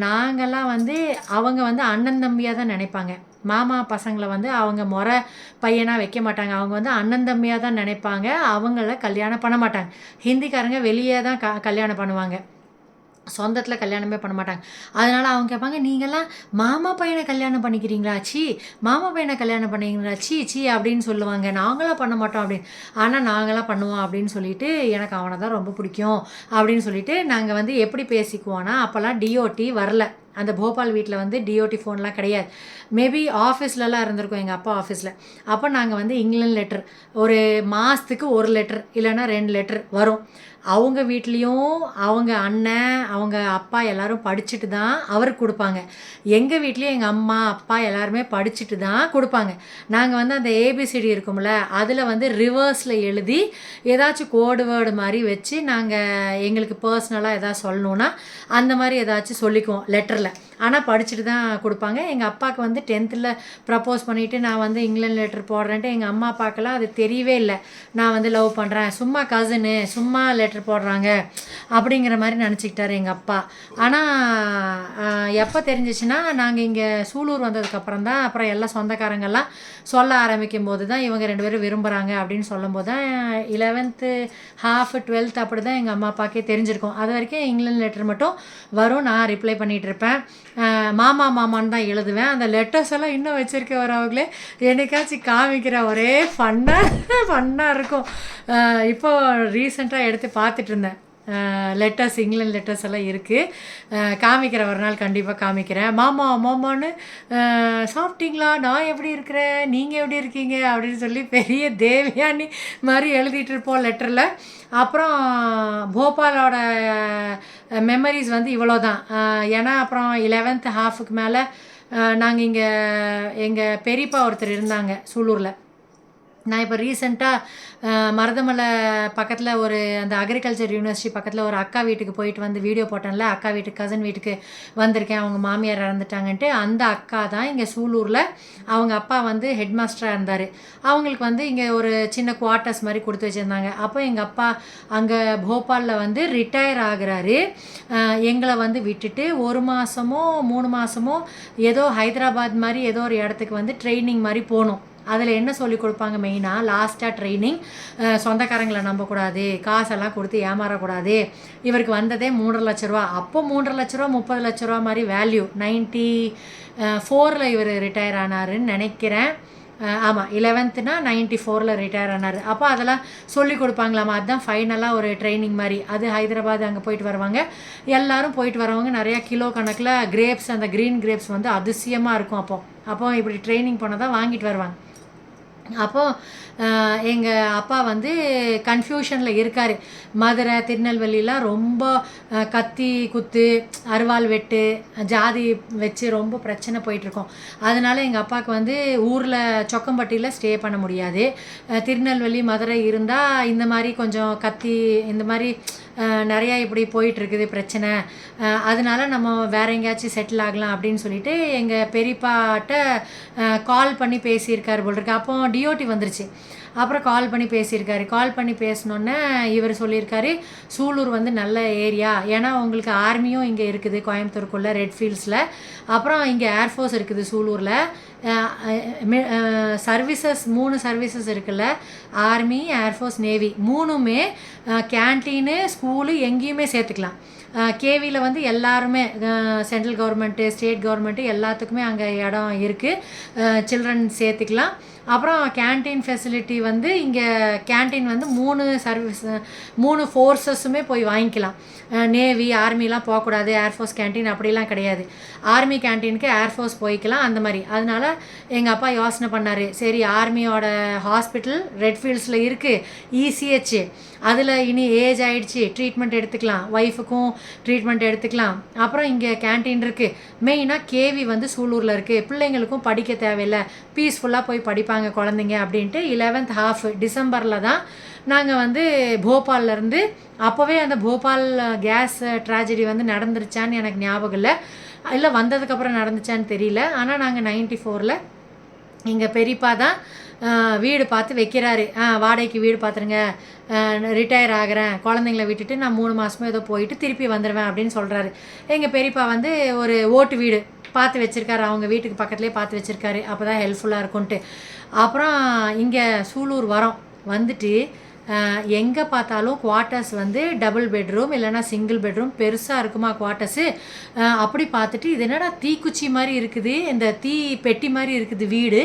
நாங்கள்லாம் வந்து அவங்க வந்து அண்ணன் தம்பியாக தான் நினைப்பாங்க. மாமா பசங்களை வந்து அவங்க முறை பையனாக வைக்க மாட்டாங்க, அவங்க வந்து அண்ணன் தம்பியாக தான் நினைப்பாங்க, அவங்கள கல்யாணம் பண்ண மாட்டாங்க. ஹிந்திக்காரங்க வெளியே தான் கல்யாணம் பண்ணுவாங்க, சொந்தத்தில் கல்யாணமே பண்ண மாட்டாங்க. அதனால் அவங்க கேட்பாங்க, நீங்கள்லாம் மாமா பையனை கல்யாணம் பண்ணிக்கிறீங்களா, மாமா பையனை கல்யாணம் பண்ணிக்கிறீங்களா, சீ அப்படின்னு சொல்லுவாங்க. நாங்களாம் பண்ண மாட்டோம் அப்படின்னு. ஆனால் நாங்களாம் பண்ணுவோம் அப்படின்னு சொல்லிட்டு, எனக்கு அவனை தான் ரொம்ப பிடிக்கும் அப்படின்னு சொல்லிட்டு நாங்கள் வந்து எப்படி பேசிக்குவோன்னா, அப்போல்லாம் டிஓடி வரல, அந்த போபால் வீட்டில் வந்து டிஓடி ஃபோன்லாம் கிடையாது. மேபி ஆஃபீஸ்லலாம் இருந்திருக்கும், எங்கள் அப்பா ஆஃபீஸில். அப்போ நாங்கள் வந்து இங்கிலாந்து லெட்டர் ஒரு மாதத்துக்கு 1 லெட்டர் இல்லைன்னா 2 லெட்டர் வரும். அவங்க வீட்லேயும் அவங்க அண்ணன் அவங்க அப்பா எல்லோரும் படிச்சுட்டு தான் அவருக்கு கொடுப்பாங்க. எங்கள் வீட்லேயும் எங்கள் அம்மா அப்பா எல்லாருமே படிச்சுட்டு தான் கொடுப்பாங்க. நாங்கள் வந்து அந்த ஏபிசிடி இருக்கும்ல, அதில் வந்து ரிவர்ஸில் எழுதி ஏதாச்சும் கோடு வேர்டு மாதிரி வச்சு நாங்கள் எங்களுக்கு பர்சனலாக எதாவது சொல்லணுன்னா அந்த மாதிரி ஏதாச்சும் சொல்லிக்குவோம் லெட்டரில். ஆனால் படிச்சுட்டு தான் கொடுப்பாங்க. எங்கள் அப்பாவுக்கு வந்து 10th ப்ரப்போஸ் பண்ணிவிட்டு நான் வந்து இங்கிலாந்து லெட்டர் போடுறேன்ட்டு எங்கள் அம்மா அப்பாக்கெல்லாம் அது தெரியவே இல்லை. நான் வந்து லவ் பண்ணுறேன், சும்மா கசினு, சும்மா லெட்டர் போடுறாங்க அப்படிங்கிற மாதிரி நினச்சிக்கிட்டாரு எங்கள் அப்பா. ஆனால் எப்போ தெரிஞ்சிச்சுன்னா, நாங்கள் இங்கே சூலூர் வந்ததுக்கப்புறம் தான், அப்புறம் எல்லா சொந்தக்காரங்கெல்லாம் சொல்ல ஆரம்பிக்கும் போது தான் இவங்க 2 பேரும் விரும்புகிறாங்க அப்படின்னு சொல்லும் போது தான் 11th half 12th அப்படி தான் எங்கள் அம்மா அப்பாக்கே தெரிஞ்சிருக்கும். அது வரைக்கும் இங்கிலாந்து லெட்டர் மட்டும் வரும், நான் ரிப்ளை பண்ணிகிட்டு இருப்பேன். மாமான்னு தான் எழுதுவேன். அந்த லெட்டர்ஸ் எல்லாம் இன்னும் வச்சுருக்க வரவங்களே என்னைக்காச்சும் காமிக்கிற ஒரே ஃபன்னாக இருக்கும். இப்போ ரீசெண்டாக எடுத்து பார்த்துட்டு இருந்தேன், லெட்டர்ஸ் இங்கிலாந்து லெட்டர்ஸ் எல்லாம் இருக்குது, காமிக்கிற ஒரு நாள் கண்டிப்பாக காமிக்கிறேன். மாமான்னு சாப்பிட்டீங்களா, நான் எப்படி இருக்கிறேன், நீங்கள் எப்படி இருக்கீங்க அப்படின்னு சொல்லி பெரிய தேவியானி மாதிரி எழுதிட்டு இருப்போம் லெட்டரில். அப்புறம் போபாலோட மெமரிஸ் வந்து இவ்வளோ தான். ஏன்னா அப்புறம் 11th halfக்கு மேலே நாங்கள் இங்கே எங்கள் பெரியப்பா ஒருத்தர் இருந்தாங்க சூலூரில். நான் இப்போ ரீசெண்டாக மருதமலை பக்கத்தில் அந்த அக்ரிகல்ச்சர் யூனிவர்சிட்டி பக்கத்தில் ஒரு அக்கா வீட்டுக்கு போயிட்டு வந்து வீடியோ போட்டேன்ல, அக்கா வீட்டுக்கு கசன் வீட்டுக்கு வந்திருக்கேன், அவங்க மாமியார் இறந்துட்டாங்கன்ட்டு. அந்த அக்கா தான் இங்கே சூலூரில் அவங்க அப்பா வந்து ஹெட் மாஸ்டராக இருந்தார். அவங்களுக்கு வந்து இங்கே ஒரு சின்ன குவார்ட்டர்ஸ் மாதிரி கொடுத்து வச்சுருந்தாங்க. அப்போ எங்கள் அப்பா அங்கே போபாலில் வந்து ரிட்டையர் ஆகுறாரு. எங்களை வந்து விட்டுட்டு 1 மாதமோ 3 மாதமோ ஏதோ ஹைதராபாத் மாதிரி ஏதோ ஒரு இடத்துக்கு வந்து ட்ரைனிங் மாதிரி போகணும். அதில் என்ன சொல்லி கொடுப்பாங்க மெயினாக, லாஸ்ட்டாக ட்ரைனிங், சொந்தக்காரங்களை நம்பக்கூடாது, காசெல்லாம் கொடுத்து ஏமாறக்கூடாது. இவருக்கு வந்ததே 3.5 லட்ச ரூபா. அப்போ 3.5 லட்ச ரூபா 30 லட்ச ரூபா மாதிரி வேல்யூ. 94 இவர் ரிட்டையர் ஆனாருன்னு நினைக்கிறேன். ஆமாம் 11th 94 ரிட்டையர் ஆனார். அப்போ அதெல்லாம் சொல்லி கொடுப்பாங்களாமா, அதுதான் ஃபைனலாக ஒரு ட்ரைனிங் மாதிரி. அது ஹைதராபாத் அங்கே போயிட்டு வருவாங்க. எல்லோரும் போயிட்டு வரவங்க நிறையா கிலோ கணக்கில் கிரேப்ஸ், அந்த க்ரீன் கிரேப்ஸ் வந்து அதிசயமாக இருக்கும். அப்போ இப்படி ட்ரைனிங் போனால் தான் வாங்கிட்டு வருவாங்க. அப்போது எங்கள் அப்பா வந்து கன்ஃபியூஷனில் இருக்கார். மதுரை திருநெல்வேலிலாம் ரொம்ப கத்தி குத்து, அருவாள் வெட்டு, ஜாதி வச்சு ரொம்ப பிரச்சனை போயிட்டுருக்கோம். அதனால எங்கள் அப்பாவுக்கு வந்து ஊரில் சொக்கம்பட்டியில் ஸ்டே பண்ண முடியாது. திருநெல்வேலி மதுரை இருந்தால் இந்த மாதிரி கொஞ்சம் கத்தி இந்த மாதிரி நிறையா இப்படி போயிட்டுருக்குது பிரச்சனை. அதனால நம்ம வேற எங்கேயாச்சும் செட்டில் ஆகலாம் அப்படின்னு சொல்லிட்டு எங்கள் பெரியப்பாட்ட கால் பண்ணி பேசியிருக்காரு போல் இருக்கு. அப்போ டிஓடி வந்துருச்சு. அப்புறம் கால் பண்ணி பேசியிருக்காரு. கால் பண்ணி பேசினோன்னே இவர் சொல்லியிருக்காரு, சூலூர் வந்து நல்ல ஏரியா, ஏன்னா உங்களுக்கு ஆர்மியும் இங்கே இருக்குது கோயம்புத்தூருக்குள்ளே ரெட்ஃபீல்ட்ஸில். அப்புறம் இங்கே ஏர்ஃபோர்ஸ் இருக்குது சூலூரில். சர்வீசஸ் 3 சர்வீசஸ் இருக்குல்ல, ஆர்மி, ஏர்ஃபோர்ஸ், நேவி, 3மே கேன்டீனு, ஸ்கூலு எங்கேயுமே சேர்த்துக்கலாம். கேவியில் வந்து எல்லாருமே சென்ட்ரல் கவர்மெண்ட்டு, ஸ்டேட் கவர்மெண்ட்டு எல்லாத்துக்குமே அங்கே இடம் இருக்குது. சில்ட்ரன் சேர்த்துக்கலாம். அப்புறம் கேன்டீன் ஃபெசிலிட்டி வந்து இங்கே கேன்டீன் வந்து 3 ஃபோர்ஸஸுமே போய் வாங்கிக்கலாம். நேவி, ஆர்மிலாம் போகக்கூடாது, ஏர்ஃபோர்ஸ் கேன்டீன் அப்படிலாம் கிடையாது. ஆர்மி கேன்டீனுக்கு ஏர்ஃபோர்ஸ் போய்க்கலாம் அந்த மாதிரி. அதனால் எங்கள் அப்பா யோசனை பண்ணார், சரி ஆர்மியோட ஹாஸ்பிட்டல் ரெட்ஃபீல்ட்ஸில் இருக்குது, இசிஹெச், அதில் இனி ஏஜ் ஆகிடுச்சி, ட்ரீட்மெண்ட் எடுத்துக்கலாம், ஒய்ஃபுக்கும் ட்ரீட்மெண்ட் எடுத்துக்கலாம். அப்புறம் இங்கே கேன்டீன் இருக்குது. மெயினாக கேவி வந்து சூலூரில் இருக்குது, பிள்ளைங்களுக்கும் படிக்க தேவையில்லை, பீஸ்ஃபுல்லாக போய் படிப்பாங்க குழந்தைங்க அப்படின்ட்டு 11th half டிசம்பரில் தான் நாங்கள் வந்து போபால்லேருந்து, அப்போவே அந்த போபால் கேஸ் ட்ராஜடி வந்து நடந்துருச்சான்னு எனக்கு ஞாபகம் இல்லை வந்ததுக்கப்புறம் நடந்துச்சான்னு தெரியல. ஆனால் நாங்கள் 94ல் எங்கள் பெரியப்பா தான் வீடு பார்த்து வைக்கிறாரு. வாடகைக்கு வீடு பார்த்துருங்க, ரிட்டையர் ஆகிறேன், குழந்தைங்கள விட்டுட்டு நான் 3 மாதமோ ஏதோ போயிட்டு திருப்பி வந்துடுவேன் அப்படின்னு சொல்கிறாரு. எங்கள் பெரியப்பா வந்து ஒரு ஓட்டு வீடு பார்த்து வச்சுருக்காரு, அவங்க வீட்டுக்கு பக்கத்துலேயே பார்த்து வச்சுருக்காரு, அப்போ தான் ஹெல்ப்ஃபுல்லாக இருக்கும்ன்ட்டு. அப்புறம் இங்கே சூலூர் வந்துட்டு எங்கே பார்த்தாலும் குவார்ட்டர்ஸ் வந்து டபுள் பெட்ரூம் இல்லைனா சிங்கிள் பெட்ரூம் பெருசாக இருக்குமா குவார்ட்டர்ஸு. அப்படி பார்த்துட்டு இது என்னடா தீக்குச்சி மாதிரி இருக்குது, இந்த தீ பெட்டி மாதிரி இருக்குது வீடு,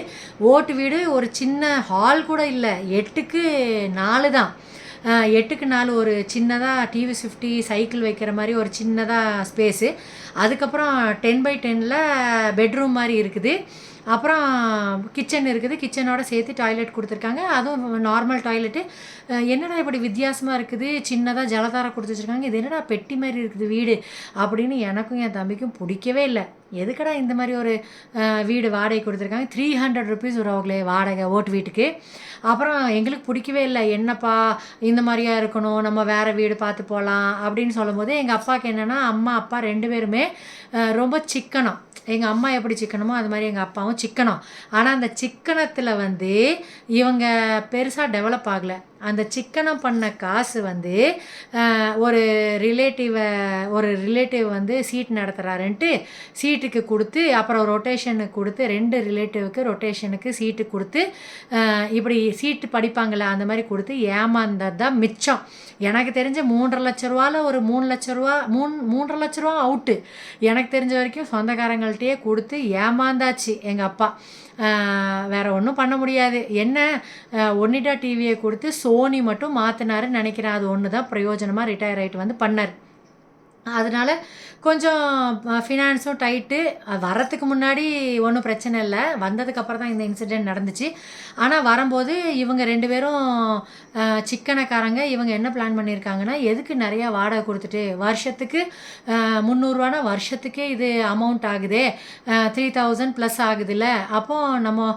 ஓட்டு வீடு, ஒரு சின்ன ஹால் கூட இல்லை, 8க்கு 4 தான். 8க்கு 4 ஒரு சின்னதாக டிவி 50 சைக்கிள் வைக்கிற மாதிரி ஒரு சின்னதாக ஸ்பேஸு. அதுக்கப்புறம் 10x10 பெட்ரூம் மாதிரி இருக்குது. அப்புறம் கிச்சன் இருக்குது, கிச்சனோட சேர்த்து டாய்லெட் கொடுத்துருக்காங்க, அதுவும் நார்மல் டாய்லெட்டு. என்னடா இப்படி வித்தியாசமாக இருக்குது, சின்னதாக ஜலதாரம் கொடுத்து வச்சுருக்காங்க, இது என்னடா பெட்டி மாதிரி இருக்குது வீடு அப்படின்னு எனக்கும் என் தம்பிக்கும் பிடிக்கவே இல்லை. எதுக்கடா இந்த மாதிரி ஒரு வீடு வாடகை கொடுத்துருக்காங்க, 300 rupees வருவாங்களே வாடகை ஓட்டு வீட்டுக்கு. அப்புறம் எங்களுக்கு பிடிக்கவே இல்லை, என்னப்பா இந்த மாதிரியா இருக்கணும், நம்ம வேறு வீடு பார்த்து போகலாம் அப்படின்னு சொல்லும்போது எங்கள் அப்பாவுக்கு என்னென்னா, அம்மா அப்பா 2 பேருமே ரொம்ப சிக்கனம். எங்கள் அம்மா எப்படி சிக்கனமோ அது மாதிரி எங்கள் அப்பாவும் சிக்கனம். ஆனால் அந்த சிக்கனத்தில் வந்து இவங்க பெருசாக டெவலப் ஆகலை. அந்த சிக்கனம் பண்ண காசு வந்து ஒரு ரிலேட்டிவ் வந்து சீட் நடத்துகிறாருன்ட்டு சீட்டுக்கு கொடுத்து, அப்புறம் ரொட்டேஷனுக்கு கொடுத்து, 2 ரிலேட்டிவுக்கு ரொட்டேஷனுக்கு சீட்டு கொடுத்து, இப்படி சீட்டு படிப்பாங்களே அந்த மாதிரி கொடுத்து ஏமாந்தது தான் மிச்சம். எனக்கு தெரிஞ்ச 3.5 லட்ச ரூபாவில் ஒரு 3 லட்ச ரூபா 3.5 லட்ச ரூபா அவுட்டு. எனக்கு தெரிஞ்ச வரைக்கும் சொந்தக்காரங்கள்ட்டையே கொடுத்து ஏமாந்தாச்சு எங்கள் அப்பா. வேறு ஒன்றும் பண்ண முடியாது. என்ன ஒனிடா டிவியை கொடுத்து சோனி மட்டும் மாற்றினாருன்னு நினைக்கிறேன். அது ஒன்று தான் பிரயோஜனமாக ரிட்டையர் ஆகிட்டு வந்து பண்ணார். அதனால் கொஞ்சம் ஃபினான்ஸும் டைட்டு. வரத்துக்கு முன்னாடி ஒன்றும் பிரச்சனை இல்லை, வந்ததுக்கப்புறம் தான் இந்த இன்சிடெண்ட் நடந்துச்சு. ஆனால் வரும்போது இவங்க 2 பேரும் சிக்கனக்காரங்க. இவங்க என்ன பிளான் பண்ணியிருக்காங்கன்னா, எதுக்கு நிறையா வாடகை கொடுத்துட்டு, வருஷத்துக்கு 300 ரூபானா வருஷத்துக்கே இது அமௌண்ட் ஆகுதே, 3000 ப்ளஸ் ஆகுதுல்ல, அப்போது நம்ம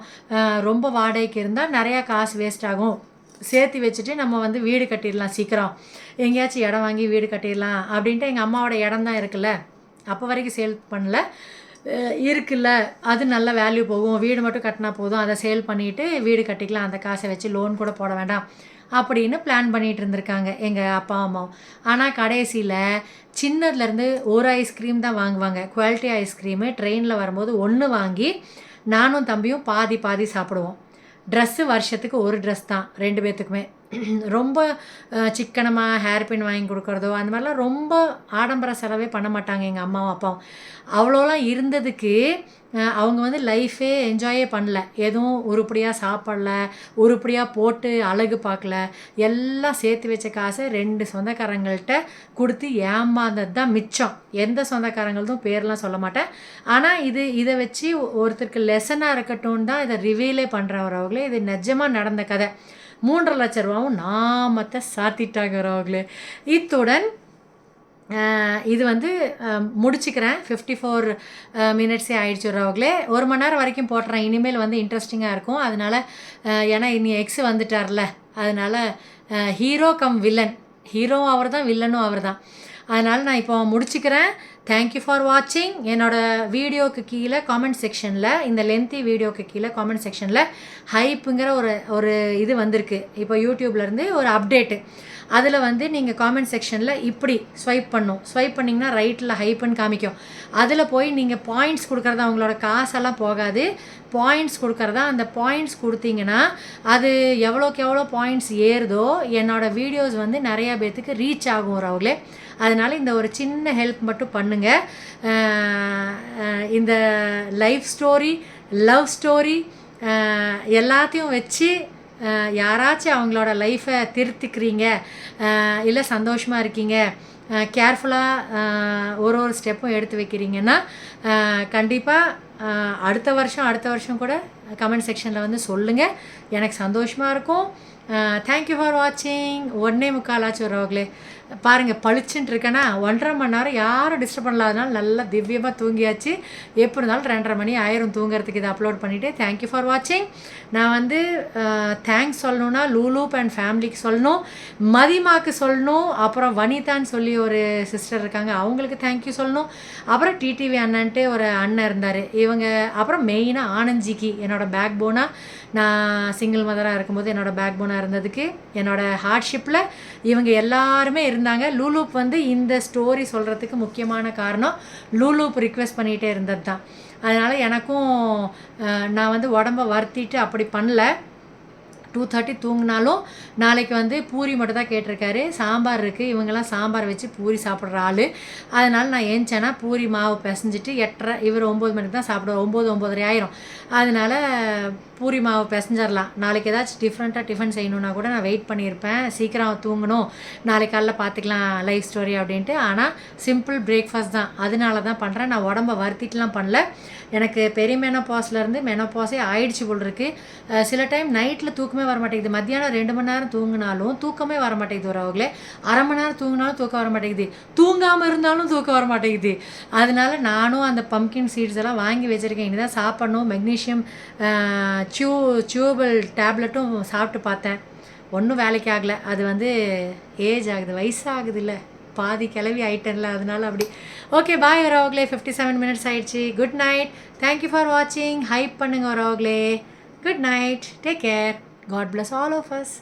ரொம்ப வாடகைக்கு இருந்தால் நிறையா காசு வேஸ்ட் ஆகும், சேர்த்து வச்சுட்டு நம்ம வந்து வீடு கட்டிடலாம், சீக்கிரம் எங்கேயாச்சும் இடம் வாங்கி வீடு கட்டிடலாம் அப்படின்ட்டு. எங்கள் அம்மாவோட இடம் தான் இருக்குல்ல, அப்போ வரைக்கும் சேல் பண்ணல, இருக்குல்ல, அது நல்ல வேல்யூ போகும், வீடு மட்டும் கட்டினா போதும், அதை சேல் பண்ணிவிட்டு வீடு கட்டிக்கலாம், அந்த காசை வச்சு லோன் கூட போட வேண்டாம் அப்படின்னு பிளான் பண்ணிகிட்டு இருந்திருக்காங்க எங்கள் அப்பா அம்மாவும். ஆனால் கடைசியில் சின்னதுலேருந்து ஒரு ஐஸ்கிரீம் தான் வாங்குவாங்க, குவாலிட்டி ஐஸ்கிரீமு. ட்ரெயினில் வரும்போது 1 வாங்கி நானும் தம்பியும் பாதி பாதி சாப்பிடுவோம். ட்ரெஸ்ஸு வருஷத்துக்கு ஒரு ட்ரெஸ் தான் 2 பேர்த்துக்குமே. ரொம்ப சிக்கனமாக ஹேர் பின் வாங்கி கொடுக்குறதோ அந்த மாதிரிலாம் ரொம்ப ஆடம்பர செலவே பண்ண மாட்டாங்க எங்கள் அம்மாவும் அப்பாவும். அவ்வளோலாம் இருந்ததுக்கு அவங்க வந்து லைஃபே என்ஜாயே பண்ணல. எதுவும் உருப்படியாக சாப்பிடல, உருப்படியாக போட்டு அழகு பார்க்கல. எல்லாம் சேர்த்து வச்ச காசை 2 சொந்தக்காரங்கள்ட்ட கொடுத்து ஏமாந்தது தான் மிச்சம். எந்த சொந்தக்காரங்களதும் பேர்லாம் சொல்ல மாட்டேன். ஆனால் இதை வச்சு ஒருத்தருக்கு லெசனாக இருக்கட்டும்னு தான் இதை ரிவீலே பண்ணுறவர்களே. இது நிஜமாக நடந்த கதை. 3.5 லட்ச ரூபாவும் நாமத்தை சாத்திட்டாங்க அவர்களே. இத்துடன் இது வந்து முடிச்சுக்கிறேன். 54 மினிட்ஸே ஆயிடுச்சு அவர்களே. 1 மணி நேரம் வரைக்கும் போடுறேன். இனிமேல் வந்து இன்ட்ரெஸ்டிங்காக இருக்கும். அதனால் ஏன்னா இனி எக்ஸ் வந்துட்டார்ல, அதனால் ஹீரோ கம் வில்லன், ஹீரோவும் அவர் தான், வில்லனும் அவர் தான். அதனால் நான் இப்போ முடிச்சுக்கிறேன். தேங்க்யூ ஃபார் வாட்சிங். என்னோடய வீடியோவுக்கு கீழே காமெண்ட் செக்ஷனில், இந்த லென்த்தி வீடியோவுக்கு கீழே காமெண்ட் செக்ஷனில் ஹைப்புங்கிற ஒரு இது வந்திருக்கு இப்போ யூடியூப்லேருந்து ஒரு அப்டேட்டு. அதில் வந்து நீங்கள் காமெண்ட் செக்ஷனில் இப்படி ஸ்வைப் பண்ணிங்கன்னா ரைட்டில் ஹைப்புன்னு காமிக்கும். அதில் போய் நீங்கள் பாயிண்ட்ஸ் கொடுக்குறதா, அவங்களோட காசெல்லாம் போகாது, பாயிண்ட்ஸ் கொடுக்குறதா. அந்த பாயிண்ட்ஸ் கொடுத்தீங்கன்னா அது எவ்வளோக்கு எவ்வளோ பாயிண்ட்ஸ் ஏறுதோ என்னோடய வீடியோஸ் வந்து நிறையா பேர்த்துக்கு ரீச் ஆகும் அவங்களே. அதனால் இந்த ஒரு சின்ன ஹெல்ப் மட்டும் பண்ணுங்கள். இந்த லைஃப் ஸ்டோரி, லவ் ஸ்டோரி எல்லாத்தையும் வச்சு யாராச்சும் அவங்களோட லைஃப்பை திருத்திக்கிறீங்க, இல்லை சந்தோஷமாக இருக்கீங்க, கேர்ஃபுல்லாக ஒரு ஸ்டெப்பும் எடுத்து வைக்கிறீங்கன்னா கண்டிப்பாக அடுத்த வருஷம் கூட கமெண்ட் செக்ஷனில் வந்து சொல்லுங்கள். எனக்கு சந்தோஷமாக இருக்கும். தேங்க்யூ ஃபார் வாட்சிங். 1.25 ஆச்சு வரவங்களே. பாருங்கள் பளிச்சுன்ட்டு இருக்கேன்னா 1.5 மணி நேரம் யாரும் டிஸ்டர்ப் பண்ணலாதனால நல்லா திவ்யமாக தூங்கியாச்சு. எப்படி இருந்தாலும் 2.5 மணி ஆயிரும் தூங்குறதுக்கு இதை அப்லோட் பண்ணிவிட்டு. தேங்க்யூ ஃபார் வாட்சிங். நான் வந்து தேங்க்ஸ் சொல்லணுன்னா லூலூப் அண்ட் ஃபேமிலிக்கு சொல்லணும், மதிமாக்கு சொல்லணும், அப்புறம் வனிதான்னு சொல்லி ஒரு சிஸ்டர் இருக்காங்க, அவங்களுக்கு தேங்க்யூ சொல்லணும், அப்புறம் டிடிவி அண்ணன்ட்டு ஒரு அண்ணன் இருந்தார் இவங்க, அப்புறம் மெயினாக ஆனந்திக்கு என்னோடய பேக் போனாக, நான் சிங்கிள் மதராக இருக்கும்போது என்னோடய பேக் போனாக இருந்ததுக்கு, என்னோடய ஹார்ட்ஷிப்பில் இவங்க எல்லாருமே இருந்தாங்க. லூலூப் வந்து இந்த ஸ்டோரி சொல்கிறதுக்கு முக்கியமான காரணம் லூலூப் ரிக்வெஸ்ட் பண்ணிகிட்டே இருந்தது தான். அதனால் எனக்கும் நான் வந்து உடம்ப வருத்திட்டு அப்படி பண்ணல. 2:30 தூங்கினாலும் நாளைக்கு வந்து பூரி மட்டும் தான் கேட்டிருக்காரு. சாம்பார் இருக்குது, இவங்கெல்லாம் சாம்பார் வச்சு பூரி சாப்பிட்ற ஆள். அதனால் நான் ஏஞ்சேன்னா பூரி மாவு பிசைஞ்சிட்டு 8:30, இவர் 9 மணிக்கு தான் சாப்பிடுவோம், 9-9:30 ஆயிரும். அதனால் பூரி மாவு பிசைஞ்சிடலாம். நாளைக்கு ஏதாச்சும் டிஃப்ரெண்ட்டாக டிஃபன் செய்யணுன்னா கூட நான் வெயிட் பண்ணியிருப்பேன். சீக்கிரம் தூங்கணும், நாளைக்கு காலைல பார்த்துக்கலாம் லைஃப் ஸ்டோரி அப்படின்ட்டு. ஆனால் சிம்பிள் பிரேக்ஃபாஸ்ட் தான், அதனால தான் பண்ணுறேன். நான் உடம்ப வருத்திட்டுலாம் பண்ணல. எனக்கு பெரிய மெனோபாஸ்லேருந்து மெனோபாஸே ஆயிடுச்சு போல் இருக்குது. சில டைம் நைட்டில் தூக்கமே வர மாட்டேங்குது. மத்தியானம் 2 மணி நேரம் தூங்கினாலும் தூக்கமே வர மாட்டேங்குது வரவங்களே. 1/2 மணி நேரம் தூங்கினாலும் தூக்கம் வர மாட்டேங்குது, தூங்காமல் இருந்தாலும் தூக்கம் வர மாட்டேங்குது. அதனால நானும் அந்த பம்கின் சீட்ஸ் எல்லாம் வாங்கி வச்சுருக்கேன். இனி தான் சாப்பிட்ணும். மெக்னீஷியம் சியூவபிள் டேப்லெட்டும் சாப்பிட்டு பார்த்தேன், ஒன்றும் வேலைக்கு ஆகலை. அது வந்து ஏஜ் ஆகுது, வயசாகுது, இல்லை பாதி கிளவி ஆயிட்டேன்ல, அதனால அப்படி. ஓகே பாய் வரவங்களே. 57 மினிட்ஸ் ஆயிடுச்சு. Good night. தேங்க்யூ ஃபார் வாட்சிங். ஹைப் பண்ணுங்க வரவங்களே. Good night. Take care. God bless all of as.